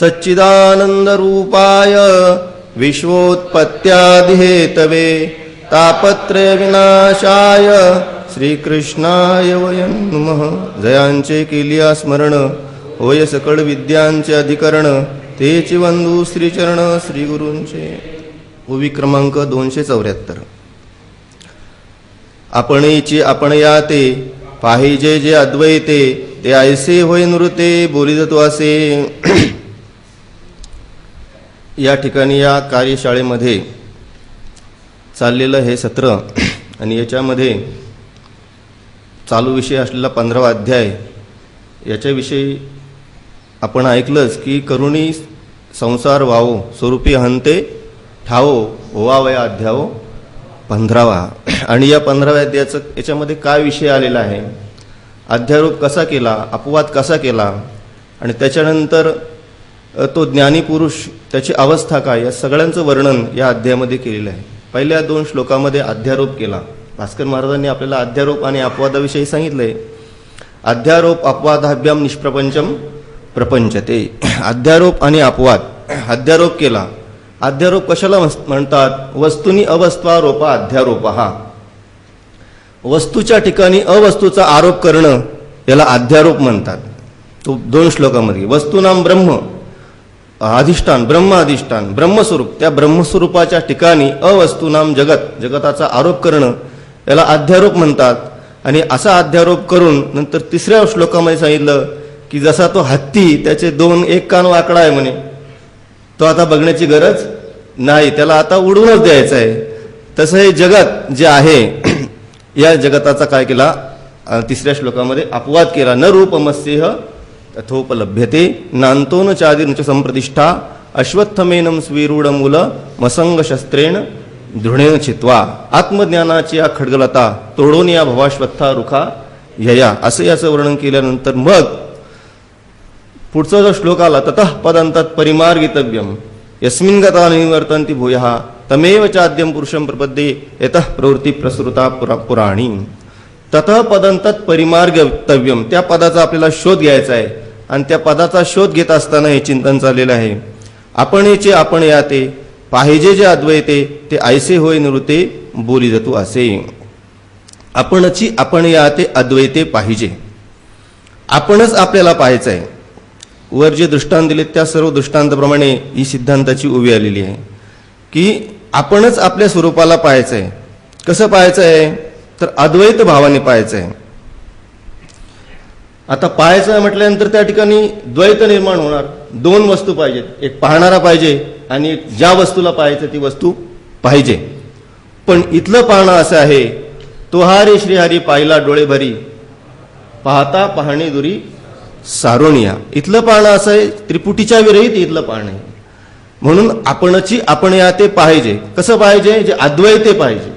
सच्चिदानंदरूपाय विश्वोत्पत्त्यादिहेतवे तापत्रय विनाशाय श्रीकृष्णाय वयं नमः. जयांचे केलिया स्मरण होय सकळ विद्यांचे अधिकरण तेची वंदू श्रीचरण श्री गुरूंचे. ओवी क्रमांक 274. आपणेची आपण या ते पाहिजे जे अद्वैते ते ऐसे होय नृते बोलित तो असे. या ठिकाणी या कार्यशाळेमध्ये चाललेलं हे सत्र आणि याच्यामध्ये चालू विषय असलेला 15वा अध्याय याच्याविषयी आपण ऐकलंच की करुणी संसार वावो स्वरूपी हंते ठावो ओवावया अध्यायो 15वा. आणि या 15व्या अध्यायाचं याच्यामध्ये काय विषय आलेला आहे, अध्यारोप कसा केला, अपवाद कसा केला आणि त्याच्यानंतर तो ज्ञानी पुरुष त्याची अवस्था काय, या सगळ्यांचं वर्णन या अध्यायामध्ये केलेलं आहे. पहिल्या 2 श्लोकामध्ये अध्यारोप केला. भास्कर महाराजांनी आपल्याला अध्यारोप आणि अपवादाविषयी सांगितलंय. अध्यारोप अपवादाभ्याम निष्प्रपंचम प्रपंचते. अध्यारोप आणि अपवाद. अध्यारोप केला. अध्यारोप कशाला म्हणतात, वस्तुनी अवस्त्वारोपा अध्यारोप. हा वस्तूच्या ठिकाणी अवस्तूचा आरोप करणं याला अध्यारोप म्हणतात. तो 2 श्लोकामध्ये वस्तुनाम ब्रह्म अधिष्ठान, ब्रह्म अधिष्ठान, ब्रह्मस्वरूप, त्या ब्रह्मस्वरूपाच्या ठिकाणी अवस्तुनाम जगत, जगताचा आरोप करणं याला अध्यारोप म्हणतात. आणि असा अध्यारोप करून नंतर 3ऱ्या श्लोकामध्ये सांगितलं की जसा तो हत्ती त्याचे 1 कान वाकडा आहे म्हणे, तो आता बघण्याची गरज नाही, त्याला आता उडवूनच द्यायचं आहे. तसं हे जगत जे आहे या जगताचा काय केला, 3ऱ्या श्लोकामध्ये अपवाद केला. न रूपमस्येह तथोपलभ्यते नांतोन चादिर्नच संप्रतिष्ठा अश्वत्थमेनं स्वीरूढमूल मसंग शस्त्रेण दृढेन चित्वा. आत्मज्ञानाची या खड्गलता तोडून या भवाश्वत्था रुखा यया. असं याचं वर्णन केल्यानंतर मग पुढचा जो श्लोक आला, ततः पदंतात परिमार्गितव्यम यस्मिन् गता निवर्तन्ति भूयः तमेव चाद्यं पुरुषं प्रपद्ये यतः प्रवृत्ती प्रसृता पुराणी. ततः पदंतात परिमार्गितव्यम. त्या पदाचा आपल्याला शोध घ्यायचा आहे आणि त्या पदाचा शोध घेत असताना हे चिंतन चाललेलं आहे. आपणेचे आपण या ते पाहिजे जे अद्वैते ते ऐसे होय नृते बोली जातो असे. आपणची आपण या ते अद्वैते पाहिजे, आपणच आपल्याला पाहायचं आहे. वर जे दृष्टांत दिले त्या सर्व दृष्टांताप्रमाणे ही सिद्धांताची उभी आलेली आहे की आपणच आपल्या स्वरूपाला पाहायचं आहे. कसं पाहायचं आहे तर अद्वैत भावाने पाहायचं आहे. आता पाहायचं आहे म्हटल्यानंतर त्या ठिकाणी द्वैत निर्माण होणार. 2 वस्तू पाहिजेत, एक पाहणारा पाहिजे आणि ज्या वस्तूला पाहायचं ती वस्तू पाहिजे. पण इथलं पाहणं असं आहे, तो हा रे श्रीहरी पाहिला डोळे भरी पाहता पाहणे दुरी सारोनिया. इथलं पाहणं असं आहे, त्रिपुटीच्या विरहित इथलं पाहणं आहे. म्हणून आपणची आपण या ते पाहिजे. कसं पाहिजे, जे अद्वैते पाहिजे.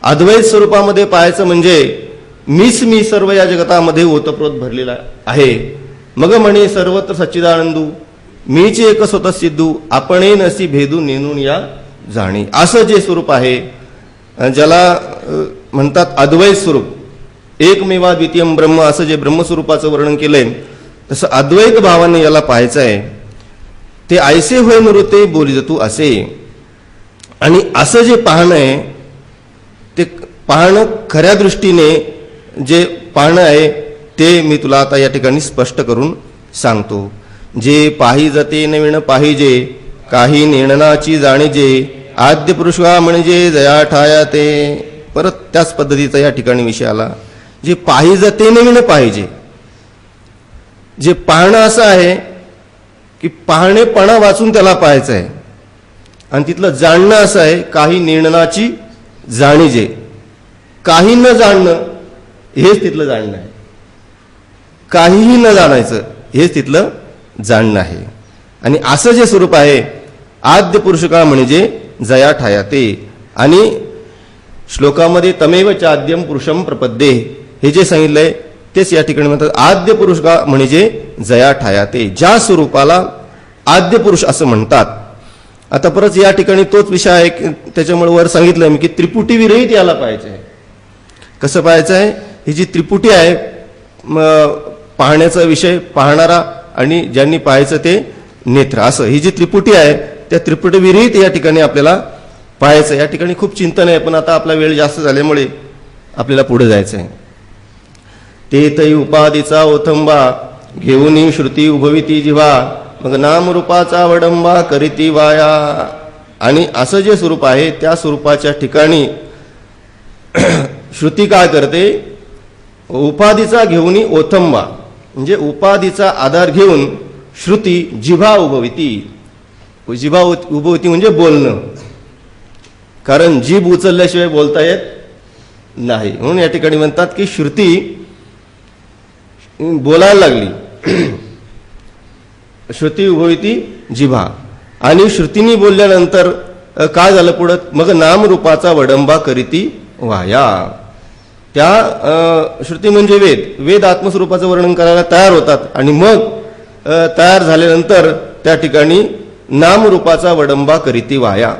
अद्वैत स्वरूपामध्ये पाहायचं म्हणजे मीच मी सर्व या जगतामध्ये ओतप्रोत भरलेला आहे. मग म्हणे सर्वत्र सच्चिदानंदू मीच एक स्वतः सिद्धू आपणे नसी भेदू नेनून या जाणे. असं जे स्वरूप आहे ज्याला म्हणतात अद्वैत स्वरूप, एकमेवा द्वितीयम ब्रह्म, असं जे ब्रह्मस्वरूपाचं वर्णन केलंय तसं अद्वैत भावाने याला पाहायचं आहे. ते ऐसे होय नृते बोली जातो असे. आणि असं जे पाहणं आहे ते पाहणं खऱ्या दृष्टीने जे पाहणं आहे ते मी तुला आता या ठिकाणी स्पष्ट करून सांगतो. जे पाही जाते नवीन पाहिजे काही नेणनाची जाणीजे आद्य पुरुषा म्हणजे जया ठाया ते. परत त्याच पद्धतीचा या ठिकाणी विषय आला. जे पाही जाते नवीन पाहिजे. जे पाहणं असं आहे की पाहणेपणा वाचून त्याला पाहायचं आहे आणि तिथलं जाणणं असं आहे काही निर्णनाची जाणीजे. काही न जाणणं हेच तिथलं जाणणं आहे. काहीही न जाणायचं हेच तिथलं जाणणं आहे. आणि असं जे स्वरूप आहे आद्य पुरुषकाळ म्हणजे जया ठाया ते. आणि श्लोकामध्ये तमेव चाद्यम पुरुषम प्रपद्ये हे जे सांगितलंय तेच या ठिकाणी म्हणतात आद्य पुरुष का म्हणजे जया ठाया ते. ज्या स्वरूपाला आद्य पुरुष असं म्हणतात. आता परत या ठिकाणी तोच विषय आहे की त्याच्यामुळे वर सांगितलं मी की त्रिपुटी विरहित याला पाहायचं आहे. कसं पाहायचं आहे, ही जी त्रिपुटी आहे पाहण्याचा विषय, पाहणारा आणि ज्यांनी पाहायचं ते नेत्र, असं ही जी त्रिपुटी आहे त्या त्रिपुटी विरहित या ठिकाणी आपल्याला पाहायचं. या ठिकाणी खूप चिंतन आहे, पण आता आपला वेळ जास्त झाल्यामुळे आपल्याला पुढे जायचं आहे. तेतही उपाधीचा ओथंबा घेऊन श्रुती उभविती जिव्हा, मग नामरूपाचा वडंबा करीती वाया. आणि असं जे स्वरूप आहे त्या स्वरूपाच्या ठिकाणी श्रुती काय करते, उपाधीचा घेऊन ओथंबा म्हणजे उपाधीचा आधार घेऊन श्रुती जिव्हा उभविती. जिव्हा उभवती म्हणजे बोलणं, कारण जीभ उचलल्याशिवाय बोलता येत नाही. म्हणून या ठिकाणी म्हणतात की श्रुती बोलायला लागली, श्रुती उभविती जिव्हा. आणि श्रुतीनी बोलल्यानंतर काय झालं पुढं, मग नामरूपाचा वडंबा करीती वाया. त्या श्रुती म्हणजे वेद, वेद आत्मस्वरूपाचं वर्णन करायला तयार होतात आणि मग तयार झाल्यानंतर त्या ठिकाणी नामरूपाचा वडंबा करीती वाया.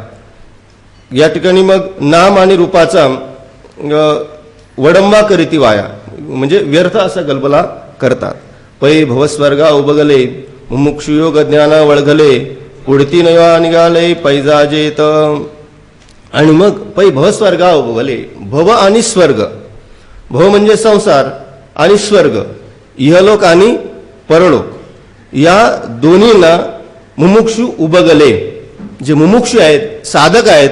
या ठिकाणी मग नाम आणि रूपाचा वडंबा करीती वाया म्हणजे व्यर्थ असा गलबला करतात. पै भवस्वर्गा उबगले मुमुक्षुयोग ज्ञाना वळघले, पुढती नया निघाले पैजाजेत. आणि मग पै भवस्वर्गा उबगले, भव आणि स्वर्ग, भव म्हणजे संसार आणि स्वर्ग इहलोक आणि परलोक, या दोन्हींना मुमुक्षु उबगले. जे मुमुक्षु आहेत, साधक आहेत,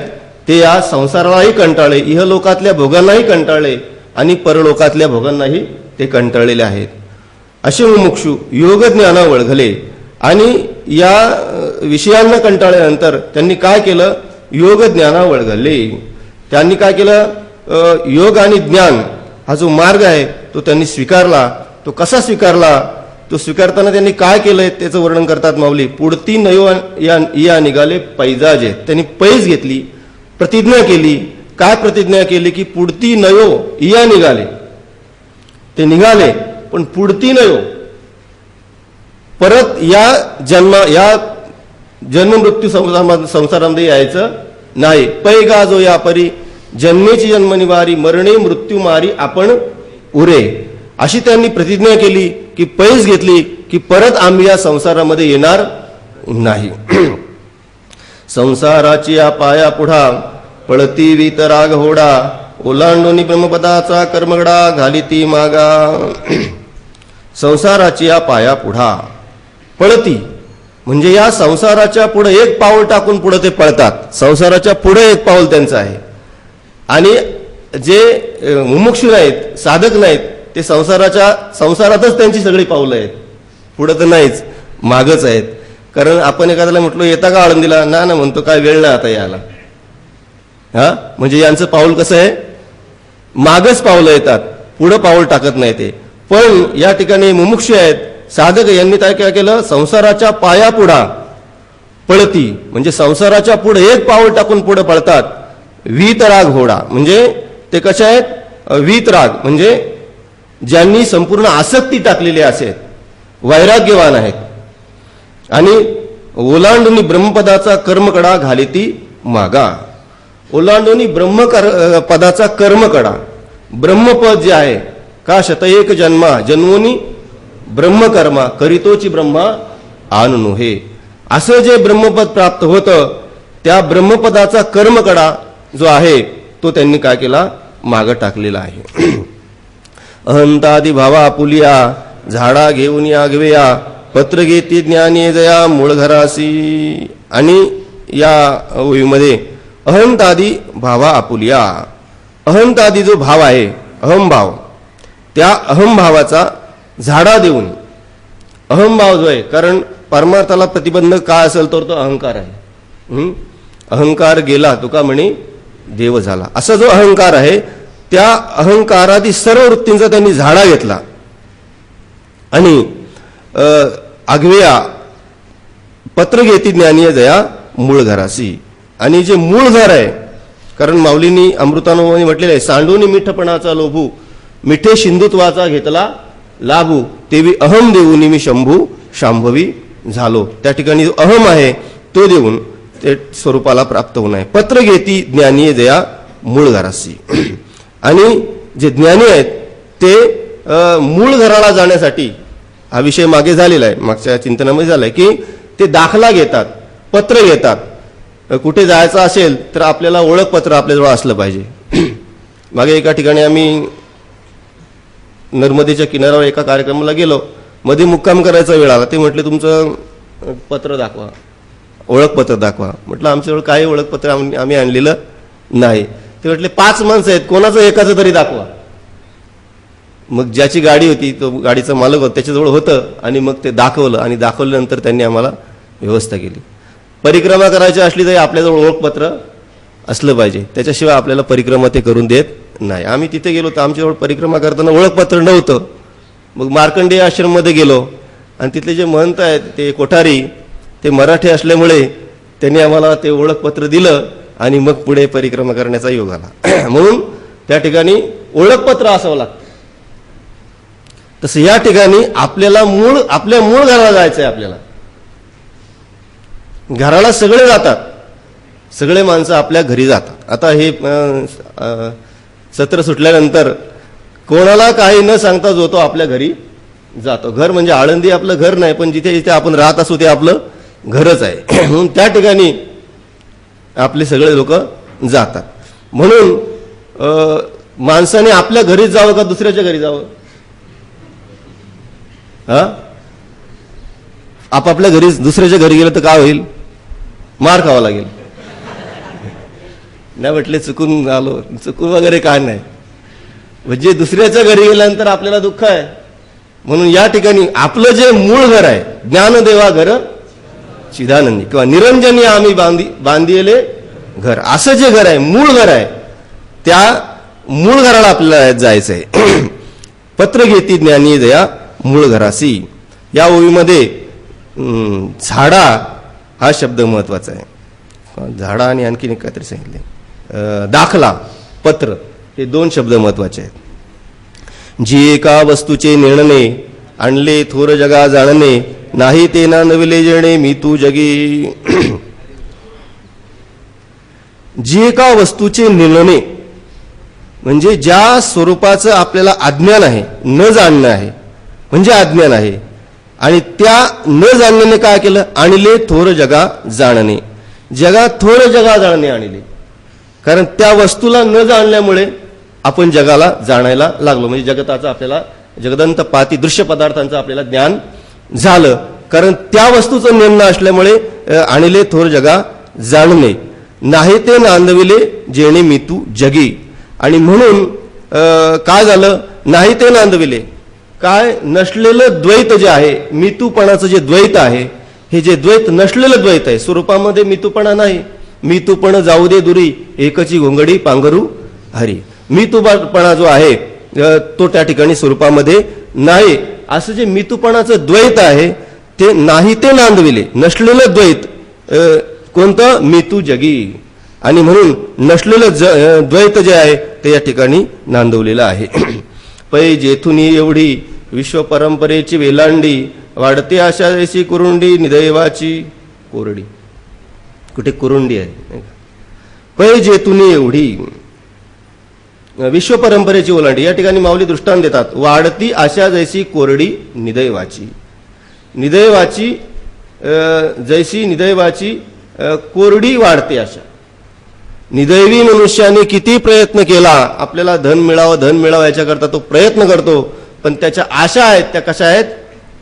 ते या संसारालाही कंटाळले, इहलोकातल्या भोगांनाही कंटाळले आणि परलोकातल्या भोगांनाही ते कंटाळलेले आहेत. असे मुमुक्षु योग ज्ञाना वळघले. आणि या विषयांना कंटाळल्यानंतर त्यांनी काय केलं, योग ज्ञाना वळघले. त्यांनी काय केलं, योग आणि ज्ञान हा जो मार्ग आहे तो त्यांनी स्वीकारला. तो कसा स्वीकारला, तो स्वीकारताना त्यांनी काय केलंय त्याचं वर्णन करतात माऊली. पुढती नयो या निघाले पैजाजे. त्यांनी पैज घेतली, प्रतिज्ञा केली. काय प्रतिज्ञा केली की पुढती नयो या निघाले, ते निघाले पण पुढती नयो, परत या जन्म मृत्यू संसारामध्ये यायचं नाही. पैगा जो या परी जन्मेची जन्मनिवारी, मरणे मृत्यू मारी आपण उरे. अशी त्यांनी प्रतिज्ञा केली की पैज घेतली की परत आम्ही या संसारामध्ये येणार नाही. संसाराची या पाया पुढा पळती वितराग होडा, ओलांडोनी ब्रह्मपदाचा कर्मगडा घाली ती मागा. संसाराची या पाया पुढा पळती म्हणजे या संसाराच्या पुढे एक पाऊल टाकून पुढे ते पळतात. संसाराच्या पुढे एक पाऊल त्यांचं आहे. आणि जे मुमुक्षु नाहीत, साधक नाहीत, ते संसारातच त्यांची सगळी पावलं आहेत, पुढं तर नाहीच, मागच आहेत. कारण आपण एखाद्याला म्हटलो येता का आळंदीला, ना ना म्हणतो काय वेळ नाही आता यायला. हा म्हणजे यांचं पाऊल कसं आहे, मागच पावलं येतात, पुढं पाऊल टाकत नाही ते. पण या ठिकाणी मुमुक्षु आहेत, साधक, यांनी काय केलं, संसाराच्या पाया पुढा पळती म्हणजे संसाराच्या पुढे एक पाऊल टाकून पुढे पळतात. वीतराग होडा म्हणजे ते कसे आहेत, वीतराग म्हणजे ज्यांनी संपूर्ण आसक्ती टाकलेली असेल, वैराग्यवान आहेत. आणि ओलांडूनी ब्रह्मपदाचा कर्मकडा घाली ती मागा. ओलांडूनी पदाचा कर्मकडा, ब्रह्मपद जे आहे का शतएक जन्मा जन्मोनी ब्रह्मकर्मा करीतोची ब्रह्मा आणनु हे, असं जे ब्रह्मपद प्राप्त होतं त्या ब्रह्मपदाचा कर्मकडा जो आहे तो त्यांनी काय केला, मागं टाकलेला आहे. अहंतादी भावा आपुलिया झाडा घेऊन आगवेया, पत्र घेती ज्ञानी जया मूळ घरासी. आणि या ओळीमध्ये अहंतादी भावा आपुलिया, अहंतादी जो भाव आहे, अहमभाव, त्या अहमभावाचा झाडा देऊन, अहमभाव जो आहे, कारण परमार्थाला प्रतिबंधक काय असेल तर तो अहंकार आहे. अहंकार गेला तुका म्हणे देव झाला, असा जो अहंकार आहे त्या अहंकारादी सर्व वृत्तींचा त्यांनी झाडा घेतला. आणि आगवेया पत्र घेती ज्ञानीय जया मूळ घरासी. आणि जे मूळ घर आहे, कारण माऊलींनी अमृतानुभवानी म्हटलेलं आहे, सांडूनी मिठपणाचा लोभू मिठे सिंधुत्वाचा घेतला लाभू, तेवी अहम देऊनी मी शंभू शांभवी झालो. त्या ठिकाणी जो अहम आहे तो देऊन ते स्वरूपाला प्राप्त होणार आहे. पत्र घेती ज्ञानीय जया मूळ घरासी. आणि जे ज्ञानी आहेत ते मूळ घराला जाण्यासाठी, हा विषय मागे झालेला आहे, मागच्या चिंतनामध्ये झालाय की ते दाखला घेतात, पत्र घेतात. कुठे जायचं असेल तर आपल्याला ओळखपत्र आपल्याजवळ असलं पाहिजे. मागे एका ठिकाणी आम्ही नर्मदेच्या किनाऱ्यावर एका कार्यक्रमाला गेलो. मध्ये मुक्काम करायचा वेळ आला. ते म्हटले तुमचं पत्र दाखवा, ओळखपत्र दाखवा. म्हटलं आमच्याजवळ काही ओळखपत्र आम्ही आणलेलं नाही. ते म्हटले 5 माणसं आहेत, कोणाचं एकाचं तरी दाखवा. मग ज्याची गाडी होती, तो गाडीचा मालक होता, त्याच्याजवळ होतं आणि मग ते दाखवलं आणि दाखवल्यानंतर त्यांनी आम्हाला व्यवस्था केली. परिक्रमा करायची असली तरी आपल्याजवळ ओळखपत्र असलं पाहिजे, त्याच्याशिवाय आपल्याला परिक्रमा ते करून देत नाही. आम्ही तिथे गेलो तर आमच्याजवळ परिक्रमा करताना ओळखपत्र नव्हतं. मग मार्कंडेय आश्रममध्ये गेलो आणि तिथले जे महंत आहेत ते कोठारी, ते मराठी असल्यामुळे त्यांनी आम्हाला ते ओळखपत्र दिलं आणि मग पुढे परिक्रमा करण्याचा योग आला. म्हणून त्या ठिकाणी ओळखपत्र असावं लागतं. तसं या ठिकाणी आपल्याला आपल्या मूळ घराला जायचं आहे. आपल्याला घराला सगळे जातात, सगळे माणसं आपल्या घरी जातात. आता हे सत्र सुटल्यानंतर कोणाला काही न सांगता जो तो आपल्या घरी जातो. घर म्हणजे आळंदी आपलं घर नाही, पण जिथे जिथे आपण राहत असू ते आपलं घरच आहे. म्हणून त्या ठिकाणी आपले सगळे लोक जातात. म्हणून माणसाने आपल्या घरीच जावं का दुसऱ्याच्या घरी जावं? आपापल्या घरी दुसऱ्याच्या घरी गेलं तर काय होईल? मार खावा लागेल. नाही म्हटले चुकून आलो, चुकून वगैरे काय नाही. म्हणजे दुसऱ्याच्या घरी गेल्यानंतर आपल्याला दुःख आहे. म्हणून या ठिकाणी आपलं जे मूळ घर आहे, ज्ञानदेवा घर चिदानंदी किंवा निरंजनी आम्ही बांधिले घर, असं जे घर आहे, मूळ घर आहे, त्या मूळ घराला आपल्याला जायचंय. पत्र घेती ज्ञानी दया मूळ घरासी. या ओळीमध्ये झाडा हा शब्द महत्वाचा आहे. झाडा आणि आणखीन एक काहीतरी सांगितले, दाखला, पत्र, हे 2 शब्द महत्वाचे आहेत. जी एका वस्तूचे निर्णने आणले थोर जगा जाणणे, नाही ते ना नविले जेणे मी तू जगी. जी एका वस्तूचे निर्णने म्हणजे ज्या स्वरूपाचं आपल्याला अज्ञान आहे, न जाणणं आहे म्हणजे अज्ञान आहे, आणि त्या न जाणण्याने काय केलं? आणले थोर जगा जाणणे. जगा थोर जगा जाणणे आणले. कारण त्या वस्तूला न जाणल्यामुळे आपण जगाला जाणायला लागलो. म्हणजे जगताचं आपल्याला जगदंत पाती दृश्य पदार्थांचं आपल्याला ज्ञान झालं. कारण त्या वस्तूचं ज्ञान असल्यामुळे आणले थोर जगा जाणणे, नाही ते नांदविले जेणे मी तू जगी. आणि म्हणून काय झालं? नाही ते नांदविले, काय? नसलेलं द्वैत जे आहे, मितूपणाचं जे द्वैत आहे, हे जे द्वैत नसलेलं द्वैत आहे, स्वरूपामध्ये मितूपणा नाही. मितूपण जाऊ दे दुरी, एकची घोंगडी पांघरू हरी. मितूपणा जो आहे तो त्या ठिकाणी स्वरूपामध्ये नाही. असं जे मितूपणाचं द्वैत आहे ते नाही ते नांदविले, नसलेलं द्वैत कोणतं? मितू जगी. आणि म्हणून नसलेलं द्वैत जे आहे ते या ठिकाणी नांदवलेलं आहे. पै जेथुनी एवढी विश्व परंपरेची वेलांडी, वाढते आशा जैसी कुरुंडी निदैवाची कोरडी. कुठे कुरुंडी आहे? पै जेथुनी एवढी विश्व परंपरेची ओलांडी. या ठिकाणी माऊली दृष्टांत देतात, वाढती आशा जैसी कोरडी निदैवाची. निदैवाची जैसी निदैवाची कोरडी वाढते आशा. निदैवी मनुष्याने किती प्रयत्न केला, आपल्याला धन मिळावं याच्याकरता तो प्रयत्न करतो, पण त्याच्या आशा आहेत त्या कशा आहेत?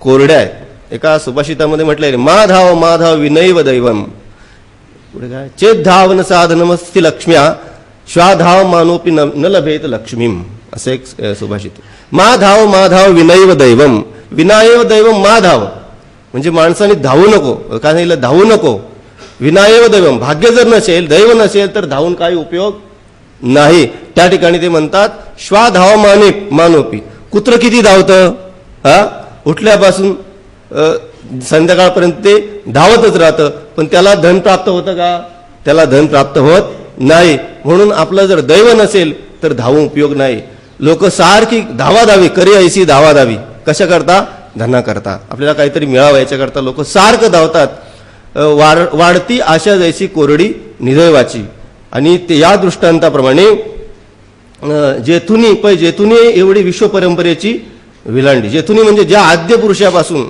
कोरड्या आहेत. एका सुभाषितामध्ये म्हटलंय, माधाव माधाव विनैव दैवम. पुढे काय? चेत धावन साधनमस्ति लक्ष्म्या, श्वाधाव मानोपी न लभेत लक्ष्मीम. असं एक सुभाषित. माधाव माधाव विनैव दैवम. विनायव दैवम माधाव म्हणजे माणसाने धावू नको, काय सांगितलं? धावू नको. विनायव दैवम, भाग्य जर नसेल, दैव नसेल तर धावून काही उपयोग नाही. त्या ठिकाणी ते म्हणतात श्वाधाव मानोपी. कुत्र किती धावतं? उठल्यापासून संध्याकाळपर्यंत ते धावतच राहतं, पण त्याला धन प्राप्त होतं का? त्याला धन प्राप्त होत नाही. म्हणून आपलं जर दैव नसेल तर धावून उपयोग नाही. लोक सारखी धावाधावी, करी ऐसी धावाधावी. कशा करता? धना करता. आपल्याला काहीतरी मिळावं याच्याकरता लोक सारखं धावतात. वाढती आशा जैसी कोरडी निदैवाची. आणि ते या दृष्टांताप्रमाणे जेथुनी एवढी विश्व परंपरेची विलांडी. जेथुनी म्हणजे ज्या आद्य पुरुषापासून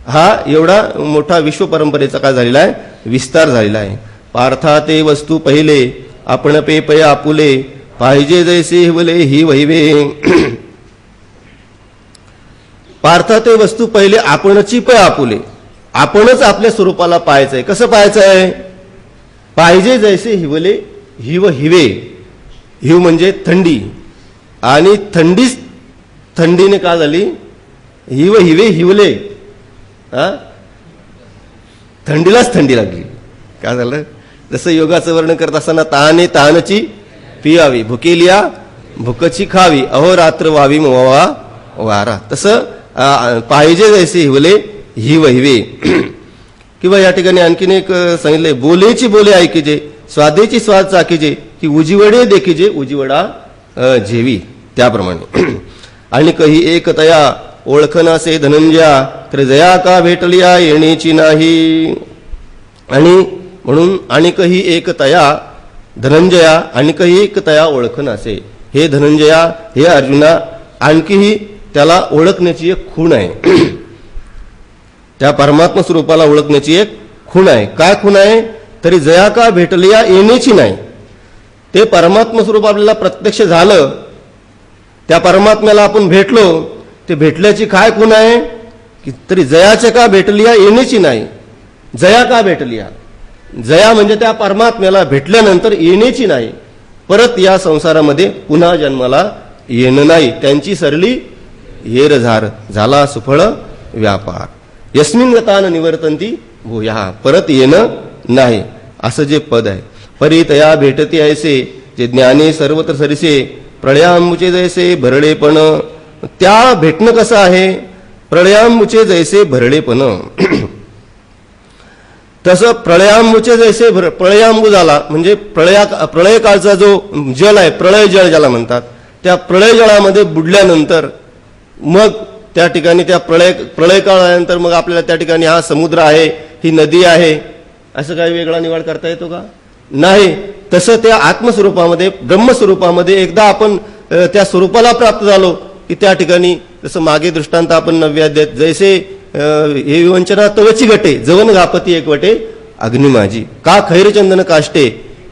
हा एवढा मोठा विश्व परंपरेचा काय झालेला आहे, विस्तार झालेला आहे. पार्था ते वस्तू पहिले आपण पे पय आपुले, पाहिजे जैसे हिवले ही वहिवे. पार्था ते वस्तू पहिले आपणची पय आपुले, आपणच आपल्या स्वरूपाला पाहायचंय. कसं पाहायचंय, पाहिजे जैसे हिवले हिव हिवे. हिव म्हणजे थंडी, आणि थंडीच थंडीने का झाली, हिव हिवे हिवले. थंडीलाच थंडी लागली. काय झालं, जसं योगाचं वर्णन करत असताना तहाने तहानची पियावी, भुकेलिया भुकची खावी, अहोरात्र व्हावी मोवा वारा. तसं पाहिजे जैसे हिवले हिव हिवे. किंवा या ठिकाणी आणखीन एक सांगितलंय, बोलेची बोले ऐकीजे, स्वादेची स्वाद चाकीजे, की उजिवडे देखीजे उजिवडा जेवी. त्याप्रमाणे आणि कही एक तया ओळखनासे धनंजया, तर जया का भेटलिया येण्याची नाही. आणि म्हणून आणि कही एक तया धनंजया, आणि कही एक तया ओळखनासे. हे धनंजया, हे अर्जुना, आणखीही त्याला ओळखण्याची एक खूण आहे. त्या परमात्मा स्वरूपाला ओळखण्याची एक खूण आहे. काय खूण आहे, तरी जया का भेटलिया येण्याची नाही. ते परमात्मा स्वरूप आपल्याला प्रत्यक्ष झालं, त्या परमात्म्याला आपण भेटलो, ते भेटल्याची काय खूण आहे, की तरी जयाच्या का भेटलिया येण्याची नाही. जया का भेटलिया, जया म्हणजे त्या परमात्म्याला भेटल्यानंतर येण्याची नाही, परत या संसारामध्ये पुन्हा जन्माला येणं नाही. त्यांची सरली येरझार, झाला सुफळ व्यापार. यस्मिन गतान निवर्तंती भूया, परत येणं नाही, असं जे पद आहे. परितया भेटती ऐसे, जे ज्ञाने सर्वत्र सरिसे, प्रळयांबुचे जैसे भरडेपण. त्या भेटणं कसं आहे, प्रळयांबुचे जैसे भरडेपण. तसं प्रळयांबुचे जैसे प्रळयांबू झाला म्हणजे प्रळय काळचा जो जल आहे, प्रळय जळ ज्याला म्हणतात, त्या प्रळय जळामध्ये बुडल्यानंतर मग त्या ठिकाणी त्या प्रळय काळ आल्यानंतर मग आपल्याला त्या ठिकाणी हा समुद्र आहे, ही नदी आहे, असं काही वेगळा निवड करता येतो का, नाही. तसं त्या आत्मस्वरूपामध्ये ब्रह्मस्वरूपामध्ये एकदा आपण त्या स्वरूपाला प्राप्त झालो की त्या ठिकाणी जसं मागे दृष्टांत आपण 9व्या अध्यायात, जैसे हे विवंचना तवची घटे, जवन घापती एकवटे अग्नी माझी, का खैरचंदन काष्टे,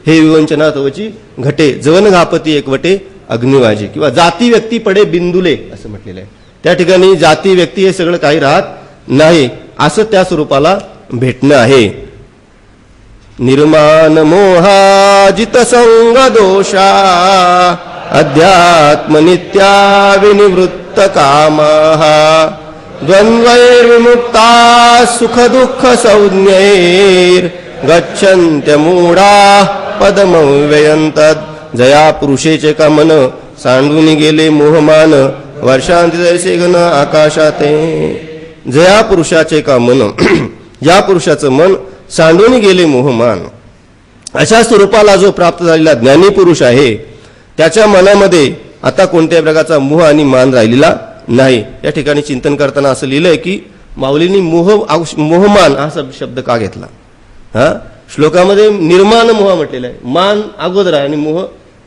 हे विवंचना तवची घटे, जवन घापती एकवटे अग्नी माझी. किंवा जाती व्यक्ती पडे बिंदुले असं म्हटलेलं आहे. त्या ठिकाणी जाती व्यक्ती हे सगळं काही राहत नाही, असं त्या स्वरूपाला भेटणं आहे. निर्माण मोहाजित संग दोषा, अध्यात्म नित्या विनिवृत्त कामाः, द्वंद्वैर्विमुक्ता सुख दुःख संज्ञैर्, गच्छन्त्य मूढा पदमव्ययन्तत्. जया पुरुषेचे का मन, सांडून गेले मोहमान, वर्षांती जैसे घन आकाशाते. जया पुरुषाचे का मन, या पुरुषाचं मन सांडून गेले मोहमान. अशा स्वरूपाला जो प्राप्त झालेला ज्ञानी पुरुष आहे, त्याच्या मनामध्ये आता कोणत्याही प्रकारचा मोह आणि मान राहिलेला नाही. या ठिकाणी चिंतन करताना असं लिहिलंय की माऊलींनी मोहमान हा शब्द का घेतला. श्लोकामध्ये निर्माण मोह म्हटलेला आहे, मान अगोदर आहे आणि मोह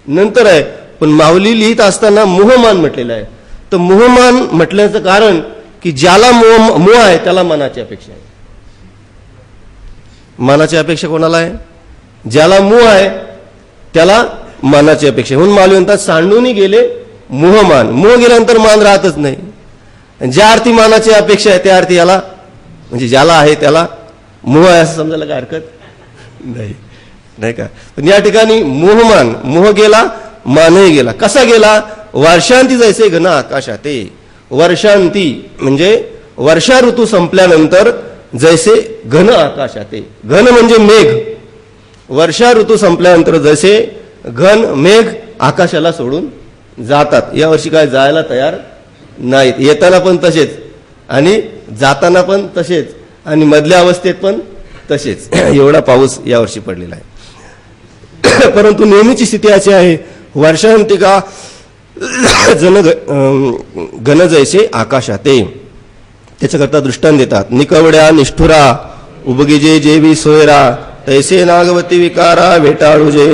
नंतर आहे, पण माऊली लिहित असताना मोहमान म्हटलेलं आहे. तर मोहमान म्हटल्याचं कारण की ज्याला मोह आहे त्याला मनाची अपेक्षा आहे. मानाची अपेक्षा कोणाला आहे, ज्याला मोह आहे त्याला मानाची अपेक्षा. म्हणून माऊली म्हणतात सांडून गेले मोहमान. मोह गेल्यानंतर मान राहतच नाही. ज्या अर्थी मानाची अपेक्षा आहे त्या अर्थी याला म्हणजे ज्याला आहे त्याला मोह आहे असं समजायला काय हरकत नाही, नाही का. पण या ठिकाणी मोहमान, मोह गेला मानही गेला. कसा गेला, वर्षांती जैसे घन आकाशाते. वर्षांती म्हणजे वर्षा ऋतू संपल्यानंतर जैसे घन आकाशाते. घन म्हणजे मेघ. वर्षा ऋतू संपल्यानंतर जैसे घन मेघ आकाशाला सोडून जातात. या वर्षी काय जायला तयार नाहीत. येताना पण तसेच आणि जाताना पण तसेच आणि मधल्या अवस्थेत पण तसेच. एवढा पाऊस यावर्षी पडलेला आहे. परंतु नेहमीची स्थिती अशी आहे, वर्षांतिका घन जैसे आकाशाते. त्याच्याकरता दृष्टांत देतात. निकवड्या निष्ठुरा उबगिजे जेवी सोयरा, तैसे नागवती विकारा भेटाळू जे.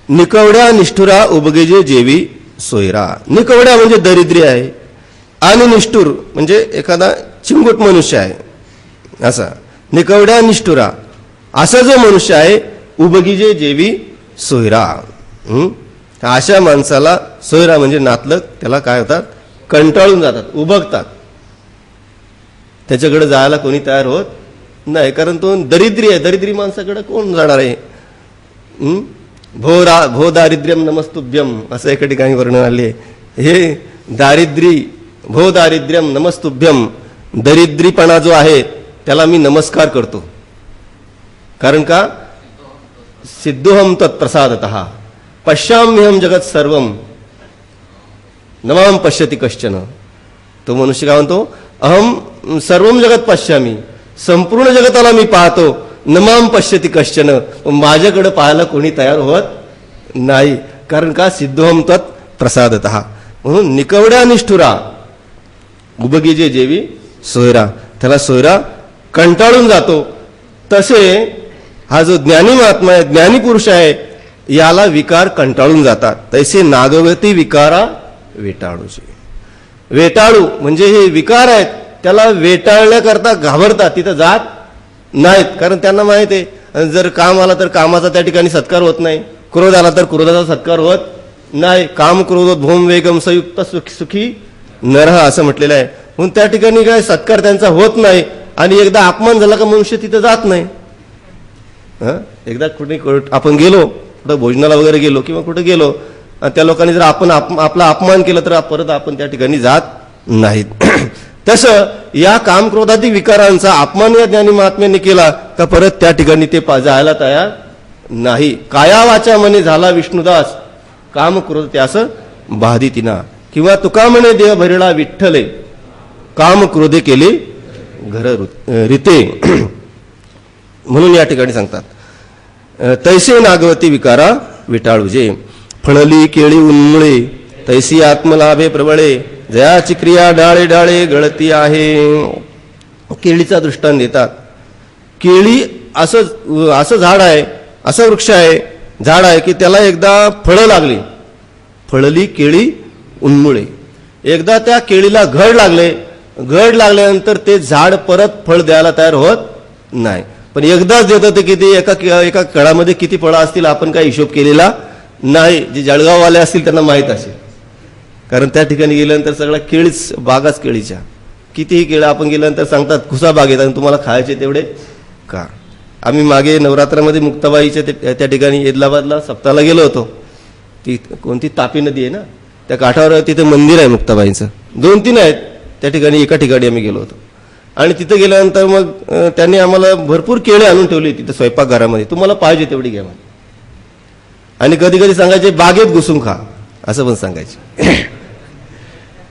निकवड्या निष्ठुरा उबगिजे जेवी सोयरा. निकवड्या म्हणजे दरिद्री आहे, आणि निष्ठुर म्हणजे एखादा चिंगूट मनुष्य आहे असा, निकवड्या निष्ठुरा असा जो मनुष्य आहे, उबगीजे जेवी सोयरा. अशा माणसाला सोयरा म्हणजे नातलग, त्याला काय होतात, कंटाळून जातात, उबगतात. त्याच्याकडे जायला कोणी तयार होत नाही, कारण तो दरिद्री आहे. दरिद्री माणसाकडे कोण जाणार आहे? भो दारिद्र्यम नमस्तुभ्यम असं एका ठिकाणी वर्णन आले. हे दारिद्री, भो दारिद्र्यम नमस्तुभ्यम, दरिद्रीपणा जो आहे त्याला मी नमस्कार करतो. कारण का? सिद्धोहम तत्प्रसादतः पश्याम्यहम जगत सर्वम नमाम पश्यति कश्चन. तो मनुष्य काय म्हणतो, अहम सर्वम जगत पश्यामी, संपूर्ण जगताला मी पाहतो, नमाम पश्यति कश्चन, माझ्याकडे पाहायला कोणी तयार होत नाही. कारण का? सिद्धोहम तत् प्रसादतः. म्हणून निकवड्या निष्ठुरा उबगीजे जेवी सोयरा, त्याला सोयरा कंटाळून जातो. तसे हा जो ज्ञानी महात्मा आहे, ज्ञानी पुरुष आहे, याला विकार कंटाळून जातात. तैसे नागवती विकारा वेटाळूचे. वेटाळू म्हणजे हे विकार आहेत, त्याला वेटाळण्याकरता घाबरतात, तिथं जात नाहीत. कारण त्यांना माहित आहे, जर काम आला तर कामाचा त्या ठिकाणी सत्कार होत नाही, क्रोध आला तर क्रोधाचा सत्कार होत नाही. काम क्रोध भूम वेगम संयुक्त सुखी नरह असं म्हटलेलं आहे. म्हणून त्या ठिकाणी काय सत्कार त्यांचा होत नाही. आणि एकदा अपमान झाला का मनुष्य तिथं जात नाही. एकदा कुठे आपण गेलो, कुठं भोजनाला वगैरे गेलो किंवा कुठे गेलो, त्या लोकांनी जर आपण आपला अपमान केला तर परत आपण त्या ठिकाणी जात नाहीत. तसं या कामक्रोधादी विकारांचा अपमान या ज्ञानी महात्म्यांनी केला तर परत त्या ठिकाणी ते जायला तयार नाही. काया वाचा म्हणे झाला विष्णुदास, काम क्रोध त्यास बाधितिना. किंवा तुका म्हणे देह भरिला विठ्ठले, काम क्रोधे केले घर रीते. म्हणून या ठिकाणी सांगतात, तैसे नागवती विकारा विटाळूजे. फळली केळी उन्मुळे तैसी आत्मलाभे प्रबळे, जयाची क्रिया डाळे डाळे गळती आहे. केळीचा दृष्टांत देतात. केळी असं झाड आहे, असं वृक्ष आहे, झाड आहे की त्याला एकदा फळं लागली. फळली केळी उन्मुळे, एकदा त्या केळीला घड लागल्यानंतर ते झाड परत फळ द्यायला तयार होत नाही. पण एकदाच देतं ते किती, एका काळामध्ये किती फळं असतील आपण काही हिशोब केलेला नाही. जे जळगाववाले असतील त्यांना माहीत असेल, कारण त्या ठिकाणी गेल्यानंतर सगळ्या केळीच बागाच केळीच्या. कितीही केळं आपण गेल्यानंतर सांगतात खुसा बाग येतात आणि तुम्हाला खायचे तेवढे का. आम्ही मागे नवरात्रामध्ये मुक्ताबाईच्या त्या ठिकाणी हैदराबादला सप्ताहाला गेलो होतो. ती कोणती तापी नदी आहे ना, त्या काठावर तिथे मंदिर आहे मुक्ताबाईंचं, 2-3 आहेत त्या ठिकाणी. एका ठिकाणी आम्ही गेलो होतो आणि तिथे गेल्यानंतर मग त्यांनी आम्हाला भरपूर केळे आणून ठेवली तिथे स्वयंपाकघरामध्ये, तुम्हाला पाहिजे तेवढी घ्या. आणि कधी कधी सांगायचे बागेत घुसून खा असं पण सांगायचे.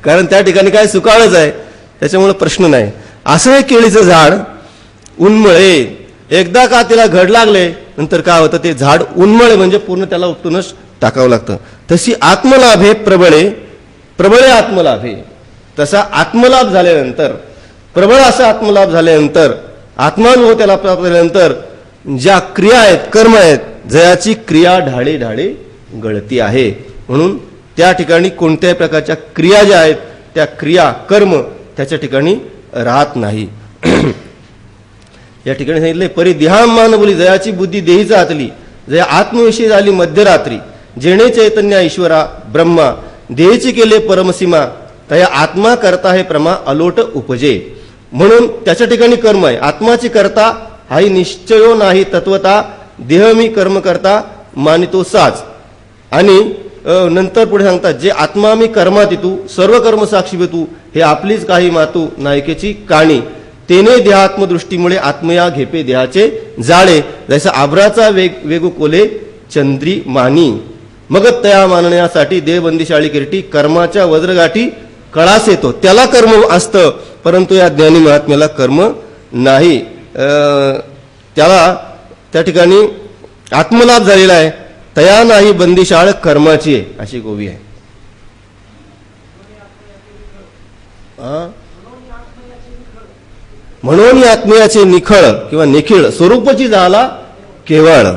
कारण त्या ठिकाणी काय सुकाळच आहे, त्याच्यामुळे प्रश्न नाही. असं हे केळीचं झाड उन्मळे, एकदा का त्याला घड लागले नंतर काय होतं, ते झाड उन्मळे म्हणजे पूर्ण त्याला उपटूनच टाकावं लागतं. तशी आत्मलाभे प्रबळे, प्रबळे आत्मलाभे. तसा आत्मलाभ झाल्यानंतर, प्रबळ असा आत्मलाभ झाल्यानंतर, आत्मानुभव त्याला प्राप्त झाल्यानंतर ज्या क्रिया आहेत, कर्म आहेत, जयाची क्रिया ढाळे ढाळे गळती आहे. म्हणून त्या ठिकाणी कोणत्याही प्रकारच्या क्रिया ज्या आहेत, त्या क्रिया कर्म त्याच्या ठिकाणी राहत नाही. या ठिकाणी सांगितले, परिदेहाम मानबोली जयाची बुद्धी देहीचा आतली, जया आत्मविषयी झाली मध्यरात्री, जेणे चैतन्य ईश्वरा ब्रह्मा, देहीची केले परमसीमा, तया आत्मा करता हे प्रमा अलोट उपजे. म्हणून त्याच्या ठिकाणी कर्म आहे. आत्माची करता हाही निश्चयो नाही तत्वता, देह मी कर्म करता मानितो साच. आणि नंतर पुढे सांगतात, जे आत्मा मी कर्मात येतू, सर्व कर्म साक्षी बेतू, हे आपलीच काही मातू नायकेची काणी, तेने देहात्मदृष्टीमुळे आत्मया घेपे देहाचे जाळे, जैसा आभ्राचा वेगू कोले चंद्री मानी, मग तया मानण्यासाठी देहबंदीशाळी किरटी, कर्माच्या वज्रगाठी कळास येतो. त्याला कर्म असतं, परंतु या ज्ञानी महात्म्याला कर्म नाही. त्याला त्या ठिकाणी आत्मलाभ झालेला आहे. तया नाही बंदिशाळ कर्माची आहे, अशी गोवी आहे. म्हणून आत्मयाचे निखळ किंवा निखिळ स्वरूपची झाला केवळ,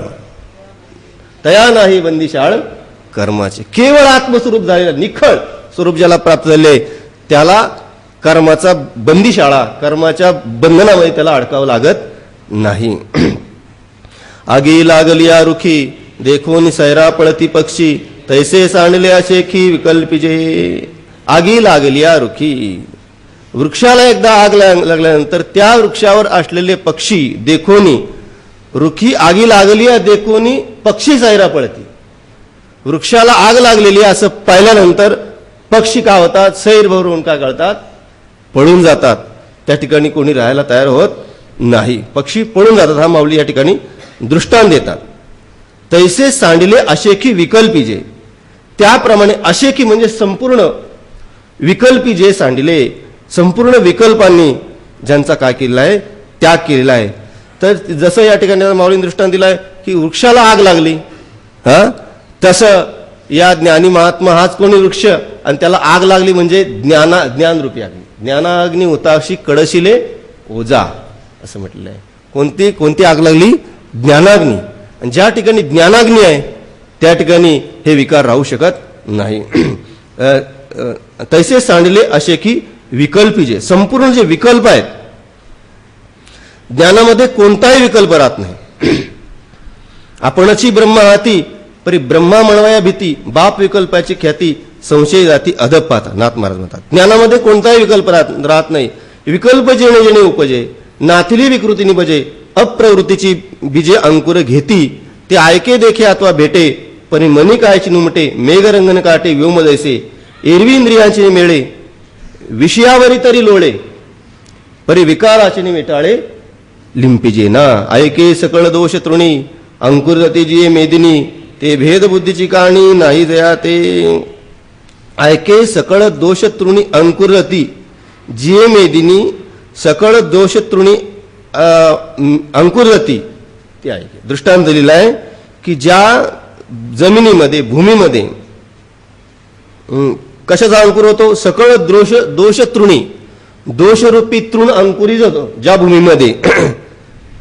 तया नाही बंदिशाळ कर्माचे. केवळ आत्मस्वरूप झालेला निखळ स्वरूप ज्याला प्राप्त झाले त्याला कर्माचा बंदीशाळा, कर्माच्या बंधनामध्ये त्याला अडकावं लागत नाही. आगी लागलिया रुखी देखून सैरा पळती पक्षी, तैसे सांडले अशेखी विकल्पिजे. आगी लागलिया रुखी, वृक्षाला एकदा आग लागल्यानंतर त्या वृक्षावर असलेले पक्षी देखोनी, रुखी आगी लागली देखोनी पक्षी सैरा पळती. वृक्षाला आग लागलेली असं पाहिल्यानंतर पक्षी काय होतात, सैर भरून काय करतात, पळून जातात. त्या ठिकाणी कोणी राहायला तयार होत नाही, पक्षी पळून जातात. हा माऊली या ठिकाणी दृष्टांत देतात. तैसे सांडले अशेकी विकल्पी जे, त्याप्रमाणे अशेकी म्हणजे संपूर्ण, विकल्पी जे सांडले संपूर्ण विकल्पांनी ज्यांचा काय केलेला आहे, त्याग केलेला आहे. तर जसं या ठिकाणी माऊलीने दृष्टांत दिलाय की वृक्षाला आग लागली, तसं या ज्ञानी महात्मा हाच कोणी वृक्ष आणि त्याला आग लागली म्हणजे ज्ञानरूपी आग. ज्ञानाग्नी होताशी कडशिले ओजा असं म्हटलेलं आहे. कोणती आग लागली, ज्ञानाग्नी. आणि ज्या ठिकाणी ज्ञानाग्नी आहे त्या ठिकाणी हे विकार राहू शकत नाही. तैसे सांडले असे की विकल्पी जे, संपूर्ण जे विकल्प आहेत, ज्ञानामध्ये कोणताही विकल्प राहत नाही. आपणची ब्रह्मा हाती परी ब्रह्मा म्हणवाया भीती, बाप विकल्पाची ख्याती संशय जाती अधप पाहता, नाथ महाराज म्हणतात. ज्ञानामध्ये कोणताही विकल्प राहत नाही. विकल्प जेणे जेणे उपजे, नाथिली विकृती निभजे, अप्रवृत्तीची बीजे अंकुर घेती, ते ऐके देखे अथवा भेटे, परी मनी कायची नुमटे, मेघरंगन काटे व्योम जैसे, एरवी इंद्रियांचे मेळे, विषयावरी तरी लोळे, परी विकाराचे मिटाळे लिंपिजे ना. ऐके सकळ दोष तृणी, अंकुर जाती जिये मेदिनी, ते भेद बुद्धीची कहाणी नाही दया ते. ऐके सकळ दोष तृणी अंकुर जाती जिये मेदिनी, सकळ दोष तृणी अंकुर जाती ते ऐके. दृष्टांत दिलेला आहे की ज्या जमिनीमध्ये, भूमीमध्ये कशाचा अंकुर होतो, सकळ दोष तृणी, दोषरूपी तृण अंकुरित होतो ज्या भूमीमध्ये.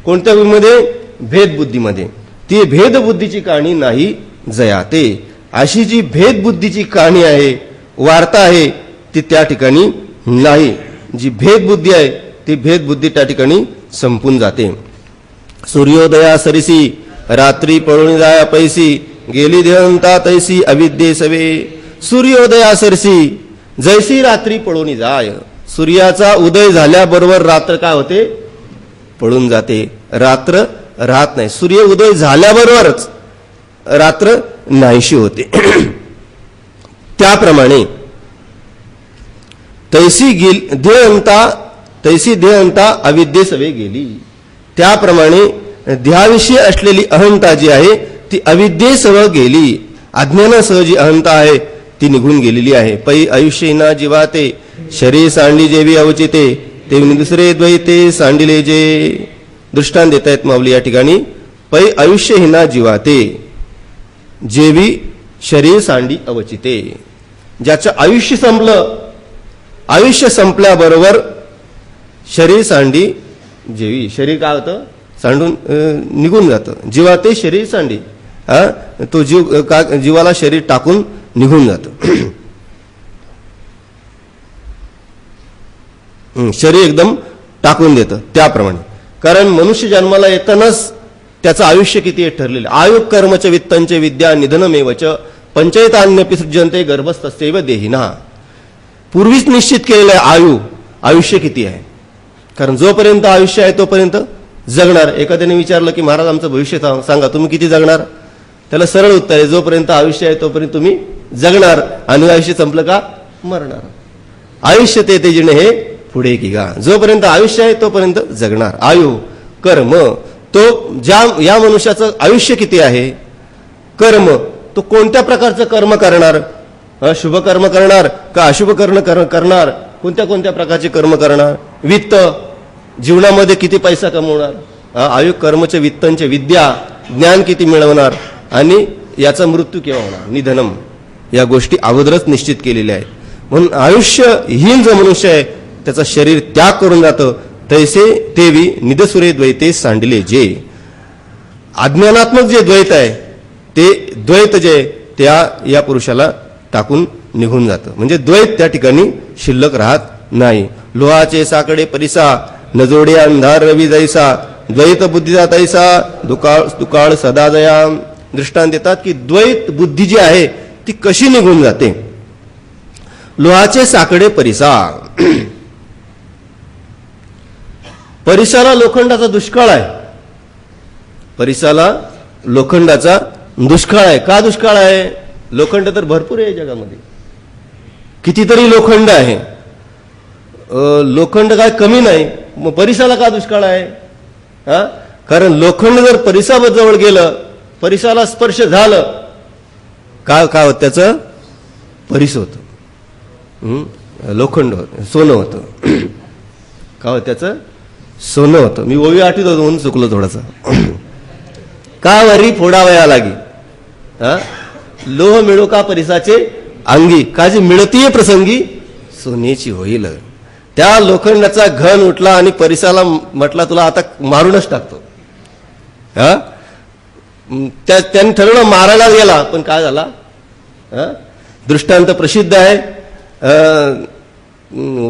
कोणत्या भूमीमध्ये, भेदबुद्धीमध्ये. ती भेदबुद्धीची कहाणी नाही जयाते. अशी जी भेदबुद्धीची कहाणी आहे, वार्ता आहे, ती त्या ठिकाणी नाही. जी भेदबुद्धी आहे ती भेदबुद्धी त्या ठिकाणी संपून जाते. सूर्योदया सरिसी, रात्री पळून जाया पैसी, गेली देहंता तैसी अविद्ये सवे. सूर्योदया सरसी, जैसी रात्री पळून जाय. सूर्याचा उदय झाल्याबरोबर रात्र काय होते, पळून जाते. रात्र राहत नाही. सूर्य उदय झाल्याबरोबरच रात्र नाहीशी होते. त्याप्रमाणे तैसी देहंता अविद्ये सवे गेली. त्याप्रमाणे देहाविषयी असलेली अहंता जी आहे ती अविद्येसह गेली. अज्ञानासह जी अहंता आहे ती निघून गेलेली आहे. पै आयुष्यहीना जीवाते, शरीर सांडली जेवी अवचिते, ते दुसरे द्वैते सांडिले जे. दृष्टांत देत आहेत माऊली या ठिकाणी. पै आयुष्यहीना जीवाते, जेवी शरीर सांडी अवचिते. ज्याचं आयुष्य संपलं, आयुष्य संपल्याबरोबर शरीर सांडी जेवी. शरीर काय होतं, सांडून निघून जातं. जीवाते शरीर सांडी, तो जीवाला शरीर टाकून निघून जातं. शरीर एकदम टाकून देतं. त्याप्रमाणे कारण मनुष्य जन्माला येतानाच त्याचं आयुष्य किती ठरलेलं. आयु कर्मच वित्तंचे विद्या निधनमेवच, पंचैतान्यपि सृजन्ते गर्भस्थस्यैव देहिना. पूर्वीच निश्चित केलेलं आहे आयुष्य किती आहे. कारण जोपर्यंत आयुष्य आहे तोपर्यंत जगणार. एखाद्याने विचारलं की महाराज आमचं भविष्य सांगा, तुम्ही किती जगणार. त्याला सरळ उत्तर आहे, जोपर्यंत आयुष्य आहे तोपर्यंत तुम्ही जगणार, आणि आयुष्य संपलं का मरणार. आयुष्य ते जिणे हे पुढे की गा. जोपर्यंत आयुष्य आहे तोपर्यंत जगणार. आयु कर्म, तो या मनुष्याचं आयुष्य किती आहे. कर्म, तो कोणत्या प्रकारचं कर्म करणार, शुभ कर्म करणार का अशुभ कर्म करणार, कोणत्या प्रकारचे कर्म करणार. वित्त, जीवनामध्ये किती पैसा कमवणार. आयु कर्मचे वित्तंचे विद्या, ज्ञान किती मिळवणार, आणि याचा मृत्यू केव्हा होणार, निधनम. या गोष्टी अगोदरच निश्चित केलेल्या आहेत. म्हणून आयुष्यहीन जो मनुष्य आहे त्याचं शरीर त्याग करून जातं. तैसे तेवी निदसुरे द्वैते सांडले जे. अज्ञानात्मक जे द्वैत आहे ते द्वैत जे त्या या पुरुषाला टाकून निघून जातं. म्हणजे द्वैत त्या ठिकाणी शिल्लक राहत नाही. लोहाचे साकडे परिसा न जोडे अंधार रवी जैसा द्वैत बुद्धीचा तैसा दुकाळ सदा जया. दृष्टांत देतात की द्वैत बुद्धी जी आहे ती कशी निघून जाते. लोहाचे साकडे परिसा. परिसाला लोखंडाचा दुष्काळ आहे. परिसाला लोखंडाचा दुष्काळ आहे. का दुष्काळ आहे? लोखंड तर भरपूर आहे जगामध्ये, कितीतरी लोखंड आहे. लोखंड काय कमी नाही, मग परिसाला का दुष्काळ आहे? कारण लोखंड जर परिसाजवळ गेलं, परिसाला स्पर्श झालं, काय होत त्याचं? परिस होत. लोखंड होत, सोनं होतं. काय होत त्याचं? सोनं होतं. मी ओवी आठवत होतो म्हणून चुकलो थोडासा. का वरी फोडावया लागी, लोह मिळो का परिसाचे अंगी, का जी मिळतीये प्रसंगी सोन्याची होईल. त्या लोखंडाचा घन उठला आणि परिसाला म्हटला तुला आता मारूनच टाकतो. त्याने ठरवलं मारायला गेला, पण काय झाला? दृष्टांत प्रसिद्ध आहे.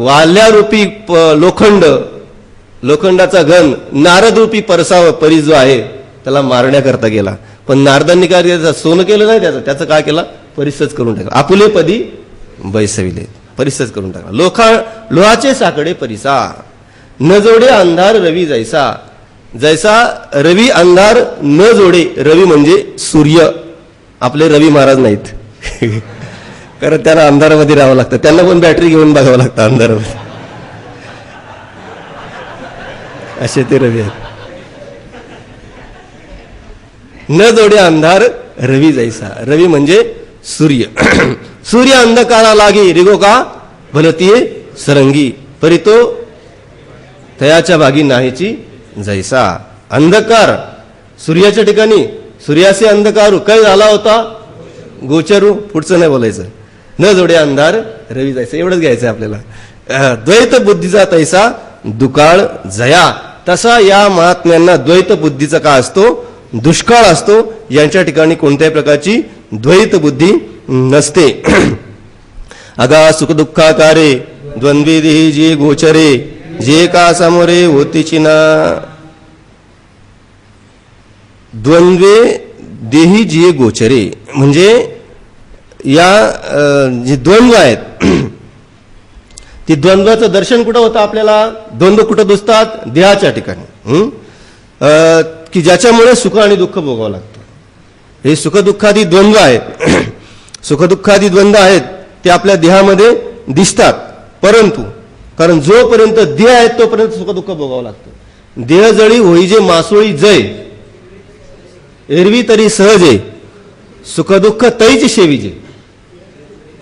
वाल्यारूपी लोखंडाचा घन नारदरूपी परी जो आहे त्याला मारण्याकरता गेला. पण नारदांनी काय केलं? सोनं केलं नाही त्याचं काय केलं? परिसच करून टाकला. आपुले पदी बैसविले, परिसच करून टाकला. लोहाचे साकडे परिसा न जोडे अंधार रवी जैसा. जैसा रवी अंधार न जोडे. रवी म्हणजे सूर्य. आपले रवी महाराज नाहीत. कारण त्यांना अंधारामध्ये राहावं लागतं. त्यांना पण बॅटरी घेऊन बघावं लागतं अंधारामध्ये. असे ते रवी आहेत. न जोडे अंधार रवी जैसा. रवी म्हणजे सूर्य. सूर्य अंधकारा लागे रिगो का भलतीये सरंगी, परी तो तयाच्या भागी नाहीची जैसा. अंधकार सूर्याच्या ठिकाणी सूर्याचे अंधकारू काय झाला होता? गोचरू. पुढचं नाही बोलायचं. न जोडे अंधार रवी जैसा, एवढंच घ्यायचं आपल्याला. द्वैत बुद्धीचा तैसा दुकाळ जया. तसा या महात्म्यांना द्वैत बुद्धीचा का असतो? दुष्काळ असतो. यांच्या ठिकाणी कोणत्याही प्रकारची द्वैत बुद्धी नसते. अगा सुखदुःखाकारे द्वंद्वी देही जे गोचरे, जे का समोरे होतीची ना. द्वंद्वे देही जे गोचरे म्हणजे या जे द्वंद्व आहेत, ती द्वंद्वाचं दर्शन कुठं होतं आपल्याला? द्वंद्व कुठं दिसतात? देहाच्या ठिकाणी. की ज्याच्यामुळे सुख आणि दुःख भोगावं लागतं. हे सुखदुःखादी द्वंद्व आहेत. सुखदुःखादी द्वंद्व आहेत ते आपल्या देहामध्ये दिसतात. परंतु कारण जोपर्यंत देह आहे तोपर्यंत सुखदुःख भोगावं लागतं. देह जळी होईजे मासोळी जय, एरवी तरी सहजे सुखदुःख तैची शेवीजे.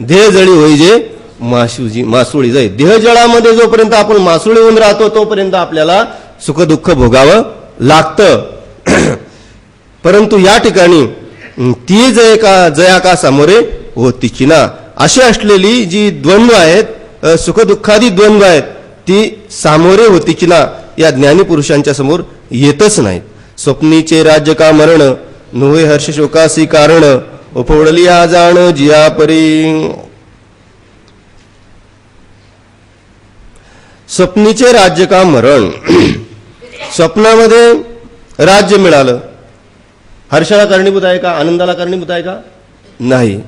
देह जळी होईजे मासोळी जय. देहजळामध्ये जोपर्यंत आपण मासोळी होऊन राहतो तोपर्यंत आपल्याला सुखदुःख भोगावं लागतं. परंतु या ठिकाणी ती जया का सामोरे होतीची ना. अशी असलेली जी द्वंद्व आहेत, सुखदुःखादी द्वंद्व आहेत, ती सामोरे होतीची ना या ज्ञानी पुरुषांच्या समोर येतच नाहीत. स्वप्नीचे राज्य का मरण, नोहे हर्ष शोकासी कारण, उपवडली हा जाण जिया परी. स्वप्नीचे राज्य का मरण. स्वप्नामध्ये राज्य मिळालं, हर्षाला कारणीभूत आहे का? आनंदाला कारणीभूत आहे का? नाही.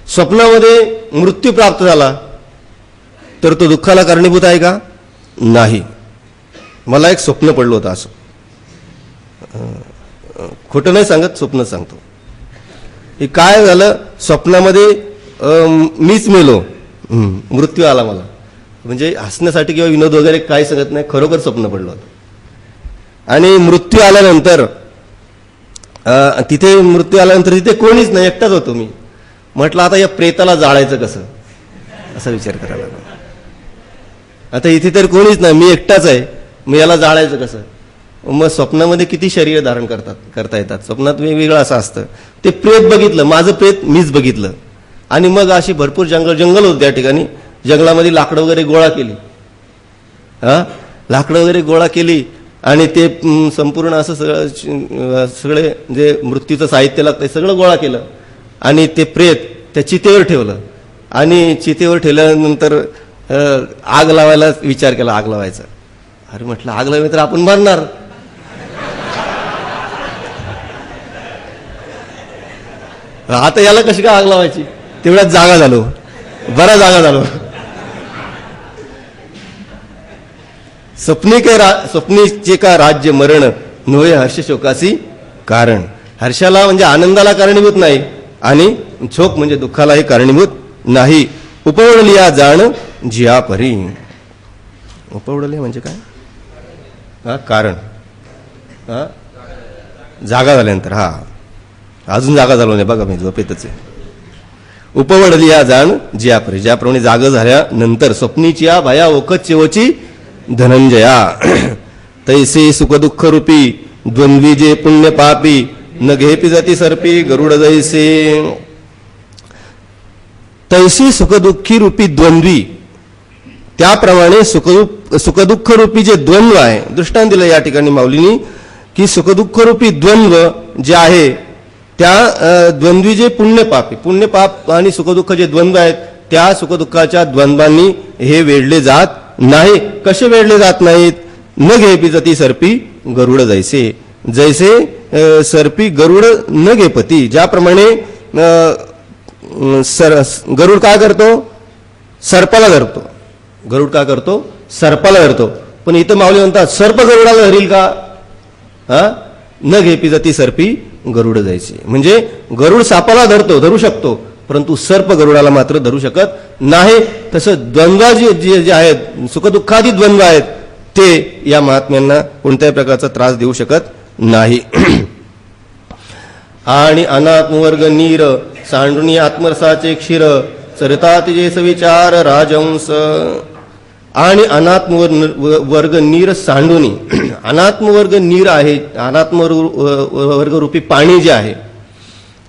स्वप्नामध्ये मृत्यू प्राप्त झाला तर तो दुःखाला कारणीभूत आहे का? नाही. मला एक स्वप्न पडलं होतं असं. खोटं नाही सांगत, स्वप्न सांगतो. हे काय झालं? स्वप्नामध्ये मीच मेलो, मृत्यू आला मला. म्हणजे हसण्यासाठी किंवा विनोद वगैरे काही सांगत नाही, खरोखर स्वप्न पडलं होतं. आणि मृत्यू आल्यानंतर तिथे कोणीच नाही, एकटाच होतो मी. म्हटलं आता या प्रेताला जाळायचं कसं, असा विचार करायला लागला. आता इथे तर कोणीच नाही, मी एकटाच आहे, मग याला जाळायचं कसं? मग स्वप्नामध्ये किती शरीर धारण करता येतात. स्वप्नात वेगवेगळं असं असतं. ते प्रेत बघितलं, माझं प्रेत मीच बघितलं. आणि मग अशी भरपूर जंगल होतं त्या ठिकाणी. जंगलामध्ये लाकडं वगैरे गोळा केली. लाकडं वगैरे गोळा केली आणि ते संपूर्ण असं सगळे जे मृत्यूचं साहित्य लागतं सगळं गोळा केलं. आणि ते प्रेत त्या चितेवर ठेवलं. आणि चितेवर ठेवल्यानंतर आग लावायला विचार केला, आग लावायचा. अरे म्हटलं आग लावली तर आपण मरणार. आता याला कशी काय आग लावायची. तेवढ्यात जागा झालो, बरा जागा झालो. स्वप्नीचे का राज्य मरण नव्हे हर्ष शोकासी कारण. हर्षाला म्हणजे आनंदाला कारणीभूत नाही आणि शोक म्हणजे दुःखालाही कारणीभूत नाही. उपवडलिया जाण जिया परी. उपवडलिया म्हणजे काय. कारण जागा झाल्यानंतर. अजून जागा झालो नाही बघा, मी झोपेतच आहे. उपवडलिया जाण जिया परी. ज्याप्रमाणे जागा झाल्यानंतर स्वप्नीची या भया ओखत चेवची धनंजया. तैसे सुखदुःख रूपी द्वंद्वी जे पुण्य पापी न घेपी जाती सर्पी गरुड जैसे. तैसे सुखदुःखी रूपी द्वंद्वी, त्याप्रमाणे सुखदुःख रूपी जे द्वंद्व आहे. दृष्टांत दिलं या ठिकाणी माऊलींनी की सुखदुःख रूपी द्वंद्व जे आहे त्या द्वंद्वी जे पुण्यपापी, पुण्यपाप आणि सुखदुःख जे द्वंद्व आहेत त्या सुखदुःखाच्या द्वंद्वांनी हे वेढले जात नाही. कसे वेढले जात नाहीत. न घेपी जाती सर्पी गरुड जैसे. जैसे सर्पी गरुड न घेपती. ज्याप्रमाणे गरुड काय करतो. सर्पाला धरतो. गरुड काय करतो. सर्पाला धरतो. पण इथं माऊली म्हणतात सर्प गरुडाला धरील का. न घेपी जाती सर्पी गरुड जायचे. म्हणजे गरुड सापाला धरू शकतो, परंतु सर्प गरुडाला मात्र धरू शकत नाही. तसं द्वंद्व जे आहेत, सुखदुःखादी द्वंद्व आहेत, ते या महात्म्यांना कोणत्याही प्रकारचा त्रास देऊ शकत नाही. आणि अनात्मवर्ग नीर सांडुनी आत्मरसाचे क्षीर चरितात जे सविचार राजहंस. आणि अनात्मवर्ग नीर सांडुनी. अनात्मवर्ग नीर आहे, अनात्मवर्ग रूपी पाणी जे आहे.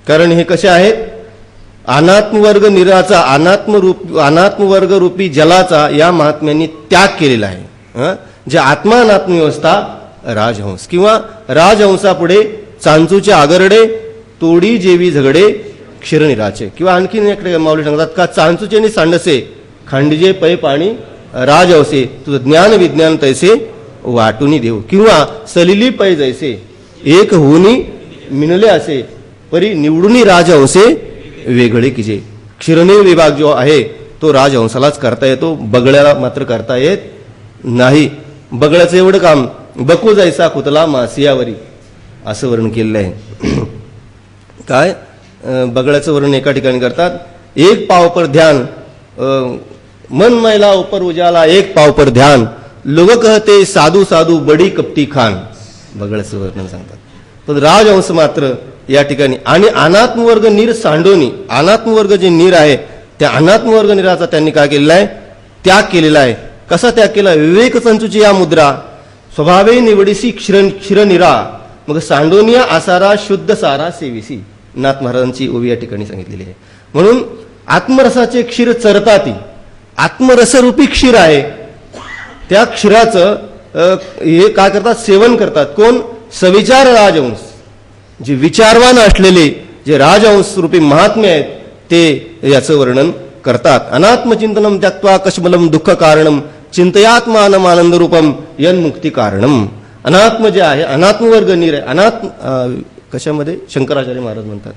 कारण हे कसे आहेत. अनात्मवर्ग नीराचा, अनात्मवर्ग रूपी जलाचा या महात्म्यांनी त्याग केलेला आहे. जे आत्मा अनात्म व्यवस्था राजहंस किंवा राजहंसापुढे चांचूचे आगरडे तोडी जेवी झगडे क्षीरनिराचे. किंवा आणखीन एक माऊली सांगतात का चांचूचे आणि सांडसे खांडजे पै पाणी राजहंसे तुझं ज्ञान विज्ञान तैसे वाटूनी देऊ. किंवा सलिली पै जैसे एक होनी मिनले असे परी निवडूनी राजहंसे वेगळे किजे. क्षीरनीर विभाग जो आहे तो राजहंसालाच करता येतो, बगळ्याला मात्र करता येत नाही. बगळ्याचं एवढं काम बकू जायचा कुतला मासियावरी असं वर्णन केलेलं आहे. काय बगळ्याचं वर्णन एका ठिकाणी करतात. एक पाव पर ध्यान मन मैला ऊपर उजाला एक पाव पर ध्यान लोग कहते साधू साधू बडी कपटी खान. बगळ्याचं वर्णन सांगतात. पण राजहंस मात्र या ठिकाणी. आणि अनात्मवर्ग नीर सांडोनी. अनात्मवर्ग जे नीर आहे त्या अनात्मवर्ग नीराचा त्यांनी काय केलेला आहे. त्याग केलेला आहे. कसा त्याग केला. विवेक संचूची या मुद्रा स्वभावे निवडीसी क्षीरनिरा मग सांडोनिया आसारा शुद्ध सारा सेविसी. नाथ महाराजांची ओवी या ठिकाणी सांगितलेली आहे. म्हणून आत्मरसाचे क्षीर चरताती. आत्मरसरूपी क्षीर आहे. त्या क्षीराचं हे काय करतात. सेवन करतात. कोण. सविचार राजहंस. जे विचारवान असलेले जे राजहंस रूपी महात्मे आहेत ते याचं वर्णन करतात. अनात्मचिंतनम त्यक्त्वा कशमलम दुःख कारणम चिंतयात्मानम आनंद रूपम यन मुक्ती कारणम. अनात्म जे आहे अनात्मवर्ग नीर आहे. अनात्म कशामध्ये शंकराचार्य महाराज म्हणतात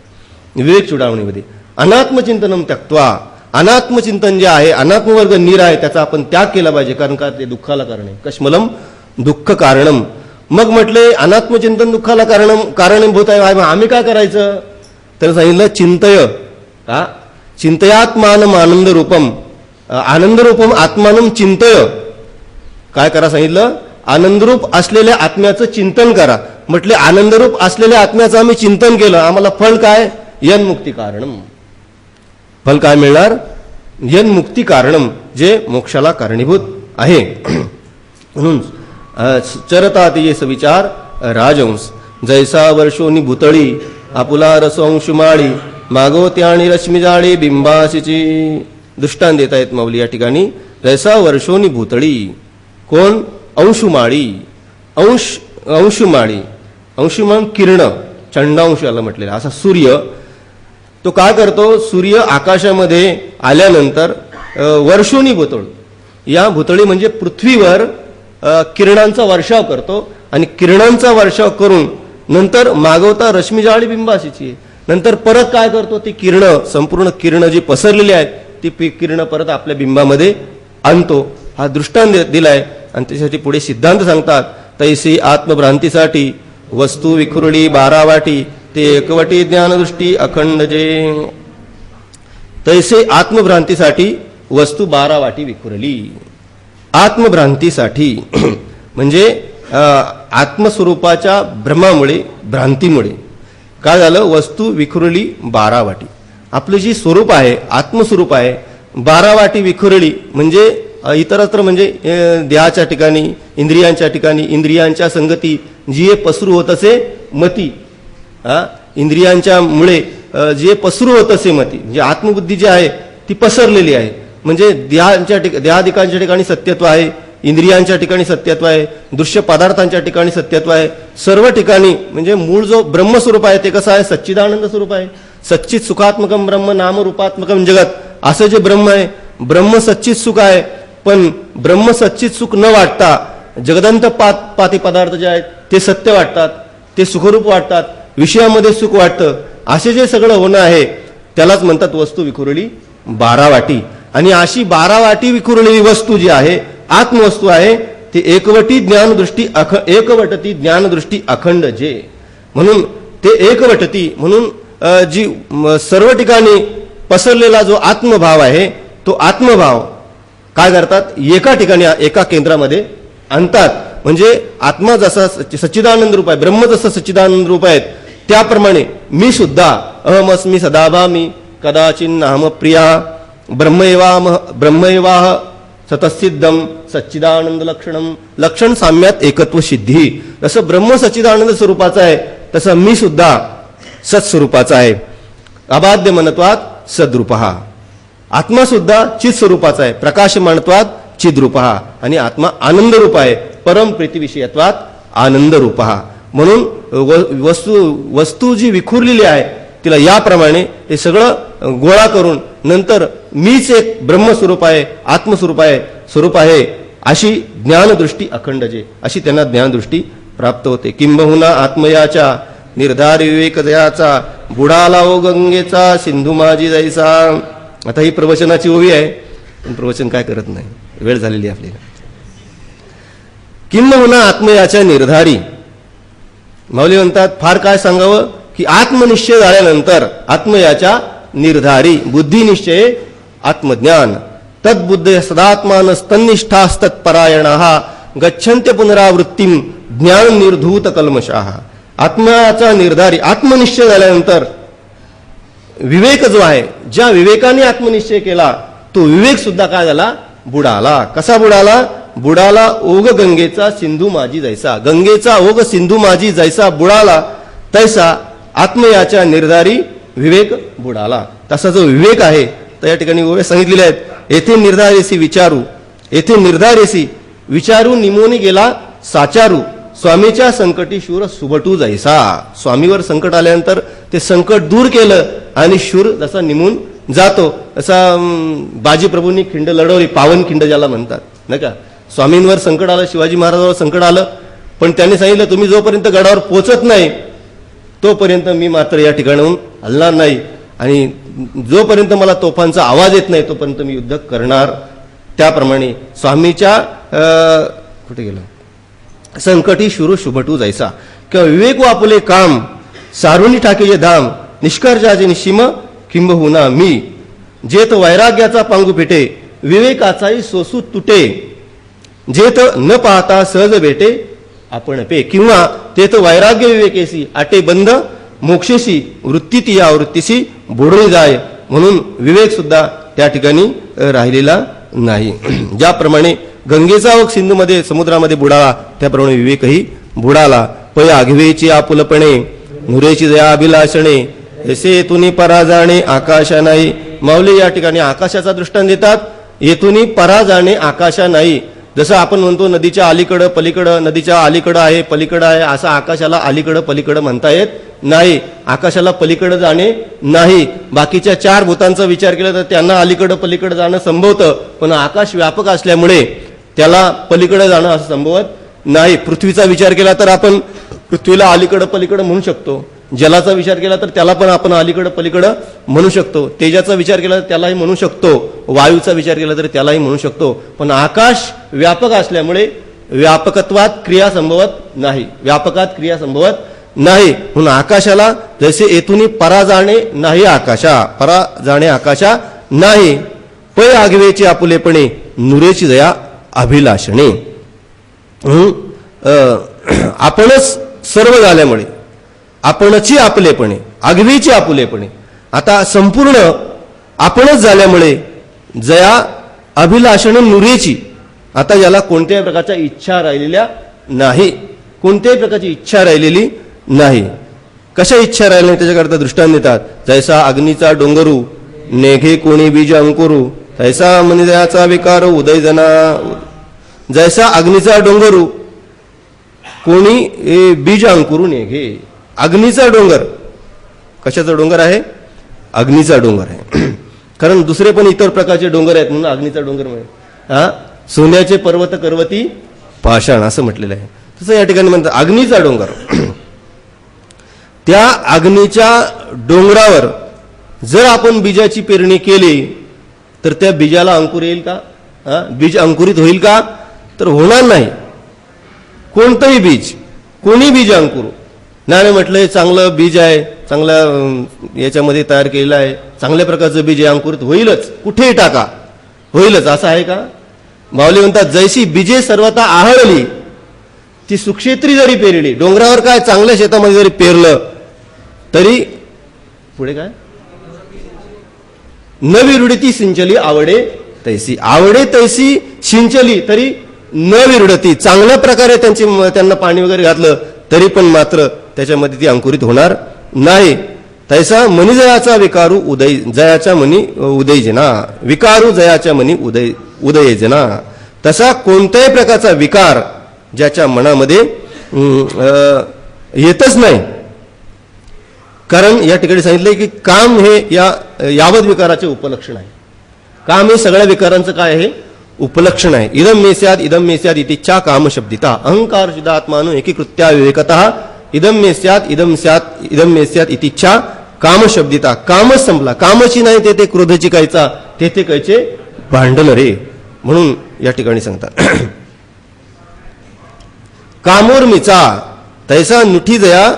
विवेक चुडावणीमध्ये अनात्मचिंतनम त्यक्त्वा. अनात्मचिंतन जे आहे अनात्मवर्ग नीर आहे त्याचा आपण त्याग केला पाहिजे. कारण का ते दुःखाला कारण आहे. कशमलम दुःख कारणम. मग म्हटले अनात्मचिंतन दुःखाला कारणीभूत आहे. आम्ही काय करायचं तर सांगितलं चिंतय चिंतयात्मानम आनंद रूपम. आनंद रूपम आत्मानम चिंतय. काय करा सांगितलं. आनंदरूप असलेल्या आत्म्याचं चिंतन करा. म्हटले आनंदरूप असलेल्या आत्म्याचं आम्ही चिंतन केलं. आम्हाला फळ काय. यन मुक्ती कारणम. फल काय मिळणार. यन मुक्ती कारणम जे मोक्षाला कारणीभूत आहे. म्हणून चरतात ये सविचार राजहंस. जैसा वर्षोनी भुतळी आपुला रसवंशुमाळी मागवते आणि रश्मी जाळी बिंबाशीची. दृष्टांत देत आहेत माऊली या ठिकाणी. जैसा वर्षोनी भुतळी. कोण. अंशुमाळी. अंशुमाळी. अंशुमान किरण चंडांश याला म्हटलेला. असा सूर्य तो काय करतो. सूर्य आकाशामध्ये आल्यानंतर वर्षोनी भुतळ या भुतळी म्हणजे पृथ्वीवर किरणांचा वर्षाव करतो आणि किरणांचा वर्षाव करून नंतर मागवता रश्मीजाळी बिंबाशीची आहे. नंतर परत काय करतो, ती किरणं, संपूर्ण किरणं जी पसरलेली आहेत ती किरणं परत आपल्या बिंबामध्ये आणतो. हा दृष्टांत दिलाय आणि त्यासाठी पुढे सिद्धांत सांगतात. तैसी आत्मभ्रांतीसाठी वस्तू विखुरली 12 वाटी, ते एकवटी ज्ञानदृष्टी अखंड जे. तैसे आत्मभ्रांतीसाठी वस्तू 12 वाटी विखुरली. आत्मभ्रांतीसाठी म्हणजे आत्मस्वरूपाच्या भ्रमामुळे, भ्रांतीमुळे काय झालं, वस्तू विखुरली 12 वाटी. आपलं जी स्वरूप आहे, आत्मस्वरूप आहे, 12 वाटी विखुरली म्हणजे इतरत्र म्हणजे देहाच्या ठिकाणी, इंद्रियांच्या ठिकाणी, इंद्रियांच्या संगती जी पसरू होत असे मती, इंद्रियांच्या मुळे जे पसरू होत असे मती, म्हणजे आत्मबुद्धी जी आहे ती पसरलेली आहे. म्हणजे देहादिकांच्या ठिकाणी सत्यत्व आहे, इंद्रियांच्या ठिकाणी सत्यत्व आहे, दृश्य पदार्थांच्या ठिकाणी सत्यत्व आहे, सर्व ठिकाणी म्हणजे मूळ जो ब्रह्मस्वरूप आहे ते कसं आहे, सच्चिदानंद स्वरूप आहे. सच्चित सुखात्मकम ब्रह्म नाम रूपात्मकम जगत, असं जे ब्रह्म आहे, ब्रह्म सच्चित सुख आहे. पण ब्रह्म सच्चित सुख न वाटता जगदंत पाती पदार्थ जे आहेत ते सत्य वाटतात, ते सुखरूप वाटतात, विषयामध्ये सुख वाटतं. असे जे सगळं होणं आहे त्यालाच म्हणतात वस्तू विखुरली 12 वाटी. आणि अशी 12 वाटी विखुरलेली वस्तू जी आहे, आत्मवस्तू आहे, ती एकवटी ज्ञानदृष्टी अखंड जे. म्हणून ते एकवटती म्हणून जी सर्व ठिकाणी पसरलेला जो आत्मभाव आहे तो आत्मभाव काय करतात, एका ठिकाणी एका केंद्रामध्ये आणतात. म्हणजे आत्मा जसा सच्चिदानंद रूप आहे, ब्रह्म जसं सच्चिदानंद रूप आहेत, त्याप्रमाणे मी सुद्धा अहमस्मी सदाभामी कदाचिन्नाहम प्रिया ब्रह्मैवाह सतसिद्धम सच्चिदानंद लक्षणम. लक्षण साम्यात एकत्व सिद्धी. जसं ब्रह्म सच्चिदानंद स्वरूपाचं आहे तसं मी सुद्धा सत्स्वरूपाचा आहे. अबाध्य मनत्वात सद्रूपहा. आत्मा सुद्धा चित स्वरूपाचा आहे, प्रकाशमानत्वात चिद्रूपहा. आणि आत्मा आनंद रूप आहे, परम प्रीतिविषयत्वात आनंद रूपहा. म्हणून वस्तू जी विखुरलेली आहे तिला याप्रमाणे हे सगळं गोळा करून नंतर मीच एक ब्रह्मस्वरूप आहे, स्वरूप आहे अशी ज्ञानदृष्टी अखंड जे, अशी त्यांना ज्ञानदृष्टी प्राप्त होते. किंबहुना आत्मयाच्या निर्धार विवेक दयाचा बुडाला ओ गंगेचा सिंधू माझी जैसा. आता ही प्रवचनाची ओवी आहे, पण प्रवचन काय करत नाही, वेळ झालेली आहे आपल्याला. किंबहुना आत्मयाच्या निर्धारी. माऊली म्हणतात फार काय सांगावं की आत्मनिश्चय झाल्यानंतर आत्मयाच्या निर्धारी बुद्धिनिश्चय आत्मज्ञान तद्बुद्ध सदात्मानस्तन्निष्ठास्तत्परायणाः गच्छन्त्य पुनरावृत्तीम ज्ञान निर्धूत कल्मषाः. आत्म्याचा निर्धारी आत्मनिश्चय झाल्यानंतर विवेक जो आहे, ज्या विवेकाने आत्मनिश्चय केला तो विवेक सुद्धा काय झाला, बुडाला. कसा बुडाला, बुडाला ओघ गंगेचा सिंधू माझी जैसा. गंगेचा ओघ सिंधू माझी जैसा बुडाला तैसा आत्मयाच्या निर्धारी विवेक बुडाला. तसा जो विवेक आहे तर या ठिकाणी ओवे सांगितलेले आहेत. येथे निर्धारेसी विचारू, येथे निर्धारेसी विचारू निमोनी गेला साचारू. स्वामीच्या संकटी शूर सुबटू जैसा. स्वामीवर संकट आल्यानंतर ते संकट दूर केलं आणि शूर जसा निमून जातो. असा बाजीप्रभूंनी खिंड लढवली, पावन खिंड ज्याला म्हणतात नाही का. स्वामींवर संकट आलं, शिवाजी महाराजांवर संकट आलं, पण त्यांनी सांगितलं तुम्ही जोपर्यंत गडावर पोचत नाही तोपर्यंत मी मात्र या ठिकाणाहून हलणार नाही, आणि जोपर्यंत मला तोफांचा आवाज येत नाही तोपर्यंत मी युद्ध करणार. त्याप्रमाणे स्वामीच्या कुठे गेलं, संकटी शुरू शुभटू जैसा. किंवा विवेक वापुले काम सारुनी ठाकेचे धाम निष्कर्षाचे निशिम किंबहुना मी. जेत वैराग्याचा पांगू पेटे विवेकाचाही सोसू तुटे. जेत न पाहता सहज भेटे आपण पे. किंवा तेथ वैराग्य विवेकेसी आटे बंद मोक्षेशी वृत्ती ती या वृत्तीशी बुडून जाय. म्हणून विवेक सुद्धा त्या ठिकाणी राहिलेला नाही. ज्याप्रमाणे गंगेचा ओघ सिंधूमध्ये समुद्रामध्ये बुडाला त्याप्रमाणे विवेकही बुडाला. पय आघवेची आपुलपणे नुरेची दया अभिलाषणे जसे येथून परा जाणे आकाशा नाही. माऊली या ठिकाणी आकाशाचा दृष्टांत देतात. येथून परा जाणे आकाशा नाही. जसं आपण म्हणतो नदीच्या अलीकडं पलीकडं, नदीच्या अलीकडं आहे पलीकडं आहे, असं आकाशाला अलीकडं पलीकडं म्हणता येत नाही. आकाशाला पलीकडे जाणे नाही. बाकीच्या 4 भूतांचा विचार केला तर त्यांना अलीकडे पलीकडे जाणं संभवतं, पण आकाश व्यापक असल्यामुळे त्याला पलीकडे जाणं असं संभवत नाही. पृथ्वीचा विचार केला तर आपण पृथ्वीला अलीकडे पलीकडे म्हणू शकतो. जलाचा विचार केला तर त्याला पण आपण अलीकडे पलीकडे म्हणू शकतो. तेजाचा विचार केला तर त्यालाही म्हणू शकतो. वायूचा विचार केला तर त्यालाही म्हणू शकतो. पण आकाश व्यापक असल्यामुळे व्यापकत्वात क्रिया संभवत नाही. व्यापकात क्रिया संभवत नाही. म्हणून आकाशाला जसे येथून परा जाणे नाही आकाशा, परा जाणे आकाशा नाही. पै आगवेचे आपुलेपणे नुरेची दया अभिलाषणे. आपणच सर्व झाल्यामुळे, आपणची आपलेपणे, आगवीची आपुलेपणे, आता संपूर्ण आपणच झाल्यामुळे जया अभिलाषणे नुरेची. आता याला कोणत्याही प्रकारच्या इच्छा राहिलेल्या नाही. कोणत्याही प्रकारची इच्छा राहिलेली नाही. कशा इच्छा राहिल्या नाही त्याच्याकरता दृष्टांत देतात. जैसा अग्नीचा डोंगरू नेघे कोणी बीज अंकुरू, तैसा मनिदयाचा विकार उदय जना. जैसा अग्नीचा डोंगरू कोणी बीज अंकुरू नेघे. अग्नीचा डोंगर, कशाचा डोंगर आहे? अग्नीचा डोंगर आहे. कारण दुसरे पण इतर प्रकारचे डोंगर आहेत म्हणून अग्नीचा डोंगर मिळेल. सोन्याचे पर्वत करवती पाषाण असं म्हटलेलं आहे. तसं या ठिकाणी म्हणतात अग्नीचा डोंगर. त्या अग्नीच्या डोंगरावर जर आपण बीजाची पेरणी केली तर त्या बीजाला अंकुर येईल का? बीज अंकुरित होईल का? तर होणार नाही. कोणतंही बीज, कोणी बीज अंकुरू नाही म्हटलंय चांगलं बीज आहे, चांगल्या याच्यामध्ये तयार केलेलं आहे, चांगल्या प्रकारचं बीज आहे, अंकुरित होईलच, कुठेही टाका होईलच असं आहे का? माऊली म्हणतात जैसी बीजे सर्वता आहळली ती सुक्षेत्री जरी पेरली, डोंगरावर काय चांगल्या शेतामध्ये जरी पेरलं तरी पुढे काय? न विरुडती सिंचली आवडे तैसी. आवडे तैसी सिंचली तरी न विरुडती. चांगल्या प्रकारे त्यांना पाणी वगैरे घातलं तरी पण मात्र त्याच्यामध्ये ती अंकुरित होणार नाही. तैसा मनी जयाचा विकारू उदय, जयाच्या मनी उदय जना. विकारू जयाच्या मनी उदय जना. तसा कोणत्याही प्रकारचा विकार ज्याच्या मनामध्ये येतच नाही. कारण या ठिकाणी सांगितलंय की काम हे यावत विकाराचे उपलक्षण आहे. काम हे सगळ्या विकारांचं काय आहे? उपलक्षण आहे. इदम मेस्याद इदम मेस्याद इतिच्छा काम शब्दिता अहंकार शुद्धात्मानो एकीकृत्या विवेकतः इदम मेस्याद इदम स्यात इदम मेस्याद इतिच्छा काम शब्दिता. कामच संपला. कामची नाही तेथे क्रोधची कायचा, तेथे कायचे भांडण रे. म्हणून या ठिकाणी सांगतात कामोर्मीचा तैसा नुठी जया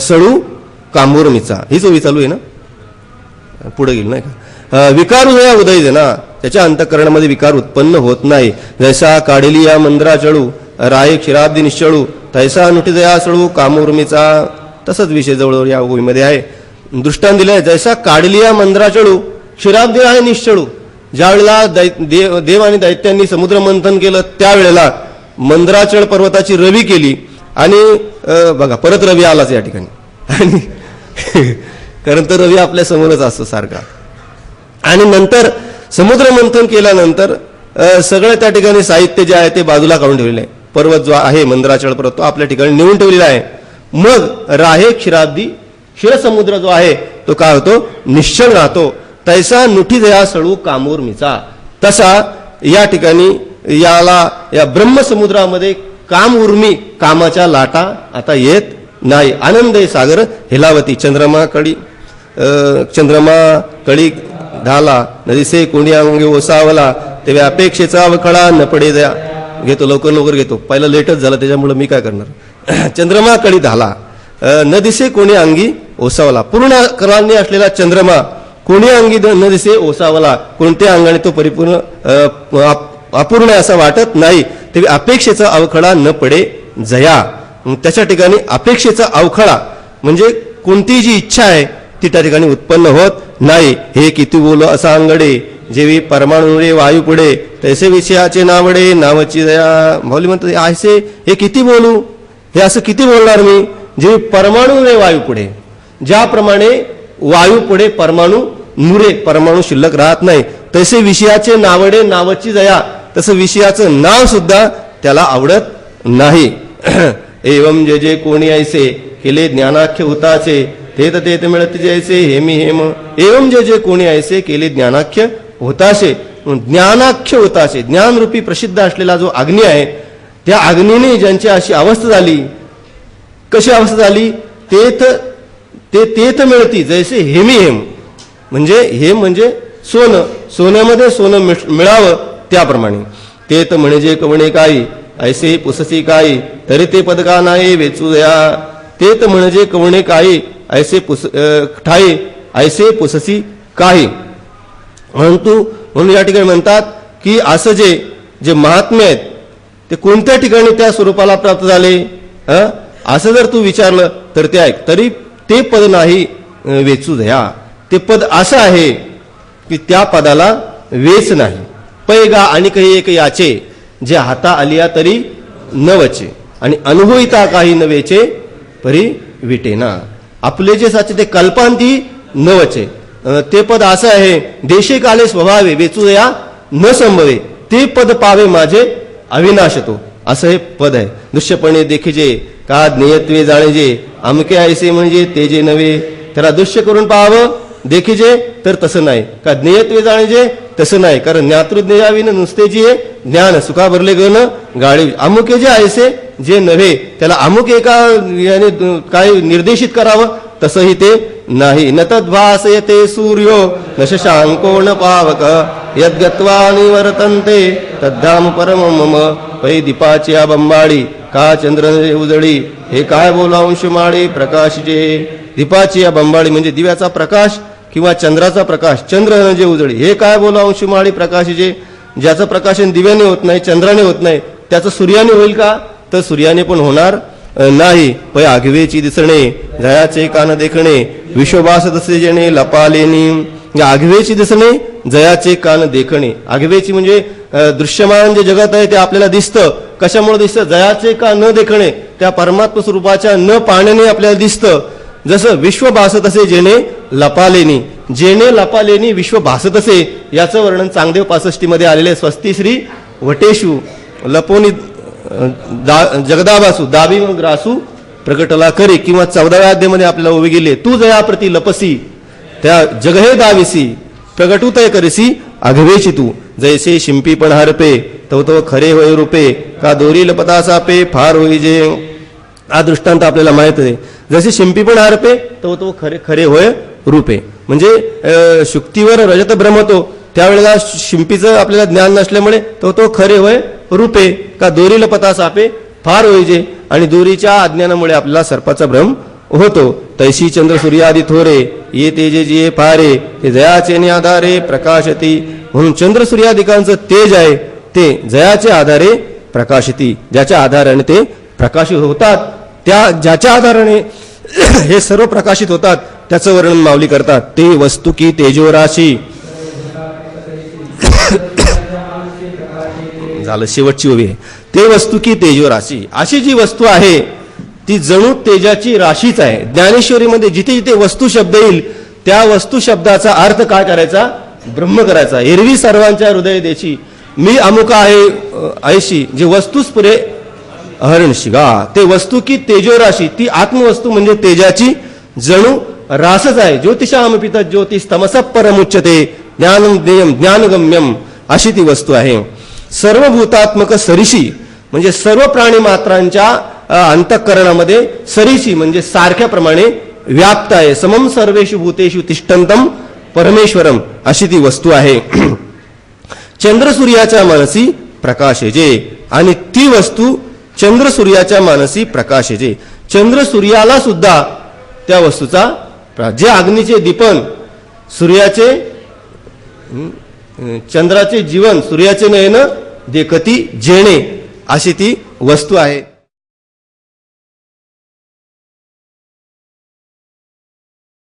सळू कामोर्मीचा. हीच ओवी चालू आहे ना, पुढे गेली नाही का? विकारू जया उदय जना. त्याच्या अंतःकरणामध्ये विकार उत्पन्न होत नाही. जैसा काढेली या मंद्रा चळू राये क्षीराब्दी निश्चळू तैसा नुठी जया सळू कामोर्मीचा. तसंच विषय जवळ या ओवीमध्ये आहे. दृष्टांत दिलाय जैसा काढेली या मंद्रा चळू क्षीराब्दी आहे निश्चळू. ज्या वेळेला देव आणि दैत्यांनी समुद्र मंथन केलं त्यावेळेला मंद्राचळ पर्वताची रवी केली आणि बघा परत रवी आलाच या ठिकाणी. आणि कारण तर रवी आपल्या समोरच असतो सारखा. आणि नंतर समुद्र मंथन केल्यानंतर सगळं त्या ठिकाणी साहित्य जे आहे ते बाजूला काढून ठेवलेलं आहे. पर्वत जो आहे मंद्राचळ पर्वत तो आपल्या ठिकाणी नेऊन ठेवलेला आहे. मग राहे क्षीराब्दी, क्षीरसमुद्र जो आहे तो काय होतो? निश्चळ राहतो. तैसा नुठी जया सळू कामोर्मीचा. तसा या ठिकाणी या ब्रह्मसमुद्रामध्ये काम उर्मी, कामाच्या लाटा आता येत नाही. आनंद सागर हेलावती. चंद्रमा कळी धाला नदीसे कोणी अंगे ओसावला तेव्हा अपेक्षेचा अवखळा न पडे दया. घेतो लवकर घेतो, पहिला लेटच झालं त्याच्यामुळे मी काय करणार. चंद्रमा कळी धाला न दिसे कोणी अंगी ओसावला. पूर्ण करांनी असलेला चंद्रमा कोणी अंगी न दिसे ओसावला. कोणत्या अंगाने तो परिपूर्ण अपूर्ण असं वाटत नाही. तेव्हा अपेक्षेचा अवखळा न पडे जया. त्याच्या ठिकाणी अपेक्षेचा अवखळा म्हणजे कोणती जी इच्छा आहे ती त्या ठिकाणी उत्पन्न होत नाही. हे किती बोलो असा अंगडे जेवी परमाणू रे वायू पुढे तैसे विषयाचे नावडे नावाची दया. माऊली म्हणतात असे हे किती बोलू, हे असं किती बोलणार मी, जेवी परमाणू रे वायू पुढे. ज्याप्रमाणे वायू पुढे परमाणू नुरे, परमाणू शिल्लक राहत नाही, तसे विषयाचे नावडे नावाची दया. तसं विषयाचं नाव सुद्धा त्याला आवडत नाही. एवं जे जे कोणी ऐसे केले ज्ञानाख्य हुताचे तेत तेत मिळत जैसे हेमी हेम. एवं जे जे कोणी ऐसे केले ज्ञानाख्य होताशे. ज्ञानाख्य होताशे, ज्ञानरूपी प्रसिद्ध असलेला जो अग्नी आहे त्या अग्नीने ज्यांची अशी अवस्था झाली, कशी अवस्था झाली, तेत ते तेत मिळती जैसे हेमी हेम. म्हणजे हेम म्हणजे सोनं, सोन्यामध्ये सोनं मिळावं त्याप्रमाणे. तेत म्हणजे कवणे काही ऐसे पुससी काही तरी ते पदका नाही वेचूया. तेत म्हणजे कवणे काही ऐसे ठाई ऐसे पुससी काही. म्हणून या ठिकाणी म्हणतात की असं जे महात्मे आहेत ते कोणत्या ठिकाणी त्या स्वरूपाला प्राप्त झाले, असं जर तू विचारलं तर ते ऐक. तरी ते पद नाही वेचू द्या. ते पद असं आहे की त्या पदाला वेच नाही. पैगा आणि काही एक याचे जे हाता आलिया तरी न वचे आणि अनुभविता काही न वेचे परी विटेना. आपले जे साचे ते कल्पांती न वचे. ते पद असं आहे, देशे काले स्वभावे वेचूया न संभवे ते पद पावे माझे अविनाशतो. असं हे पद आहे. दृश्यपणे देखिजे का ज्ञेयत्वे जाणेजे अमके ऐसे म्हणजे ते जे नव्हे. त्याला दृश्य करून पाहावं देखिजे तर तसं नाही, का ज्ञेयत्वे जाणेजे तसं नाही. कारण ज्ञातृज्ञेयाविन नुसते जी ज्ञान सुखा भरले गण गाळे. अमुके जे ऐसे जे नव्हे त्याला अमुक एका याने काय निर्देशित करावं तसंही ते नाही. न तद्भासयते सूर्यो न शशांको न पावक यद्गत्वा निवर्तन्ते तद्धाम परम मम. पै दीपाची बंबाळी का चंद्र उजळी हे काय बोलांश माळी प्रकाश जे. दीपाची बंबाळी म्हणजे दिव्याचा प्रकाश किंवा चंद्राचा प्रकाश, चंद्र जे उजळी हे काय बोलांश माळी प्रकाश जे. ज्याचं प्रकाशन दिव्याने होत नाही, चंद्राने होत नाही, त्याचं सूर्याने होईल का, तर सूर्याने पण होणार नाही. पै आघवेची दिसणे जयाचे कान देखणे विश्ववास तसे जेणे लपालेनी. आघवेची दिसणे जयाचे कान देखणे. आघवेची म्हणजे दृश्यमान जे जगत आहे ते आपल्याला दिसतं. कशामुळे दिसतं, जयाचे का न देखणे, त्या परमात्म स्वरूपाच्या न पाहण्याने आपल्याला दिसतं. जसं विश्व भासत असे जेणे लपालेनी, जेणे लपालेनी विश्व भासत असे याचं वर्णन चांगदेव 65 मध्ये आलेले. स्वस्ती श्री वटेशू लपोनी जगदाबासू दाबी मग ग्रासू प्रकटला करे. किंवा 14व्या अध्यायामध्ये आपल्याला उभे गेले, तू जयाप्रती लपसी त्या जगहे दाविसी प्रगटुतय करिसी आघवेची तू. जैसे शिंपी पण हरपे तव तव खरे होय रूपे का दोरी लपता सापे फार होई जे. हा दृष्टांत आपल्याला माहित आहे. जसे शिंपी पण हरपे तव तो खरे खरे होय रूपे. म्हणजे शुक्तीवर रजत भ्रमतो त्यावेळेला शिंपीचं आपल्याला ज्ञान नसल्यामुळे तो खरे होय रूपे का दोरी लपता सापे फार होई जे. आणि दोरीच्या अज्ञानामुळे आपल्याला सर्पाचा भ्रम होतो. तैशी चंद्र सूर्यादी थोरे ये तेजे जे फारे ते जयाचे आधारे प्रकाशती. म्हणून चंद्र सूर्यादिकांचं तेज आहे ते जयाच्या आधारे प्रकाशती, ज्याच्या आधाराने ते प्रकाशित होतात. त्या ज्याच्या आधाराने हे सर्व प्रकाशित होतात त्याचं वर्णन माऊली करतात. ते वस्तू की तेजोराशी झालं शेवटची ओवी आहे. ते वस्तू की तेजोराशी, अशी जी वस्तू आहे ती जणू तेजाची राशीच आहे. ज्ञानेश्वरीमध्ये जिथे जिथे वस्तू शब्द येईल त्या वस्तू शब्दाचा अर्थ काय करायचा, ब्रह्म करायचा. एरवी सर्वांच्या हृदय देशी मी अमुक आहे ऐशी जे वस्तूस पुरे अहरणशी गा. ते वस्तू की तेजोराशी, ती आत्मवस्तू म्हणजे तेजाची जणू रासच आहे. ज्योतिषामपित ज्योतिष तमसः परमुच्यते ज्ञानम ज्ञेयम ज्ञानगम्यम, अशी ती वस्तू आहे. सर्वभूतात्मक सरिशी म्हणजे सर्व प्राणी मात्रांच्या अंतःकरणामध्ये सरिशी म्हणजे सारख्याप्रमाणे व्याप्त आहे. समम सर्वेषु भूतेषु तिष्ठन्तम परमेश्वरम, अशी ती वस्तू आहे. चंद्र सूर्याच्या मानसी प्रकाशेजे, आणि ती वस्तू चंद्र सूर्याच्या मानसी प्रकाशेजे. चंद्र सूर्याला सुद्धा त्या वस्तूचा जे अग्नीचे दीपन सूर्याचे चंद्राचे जीवन सूर्याचे नयन देखती जेणे, अशी ती वस्तू आहे.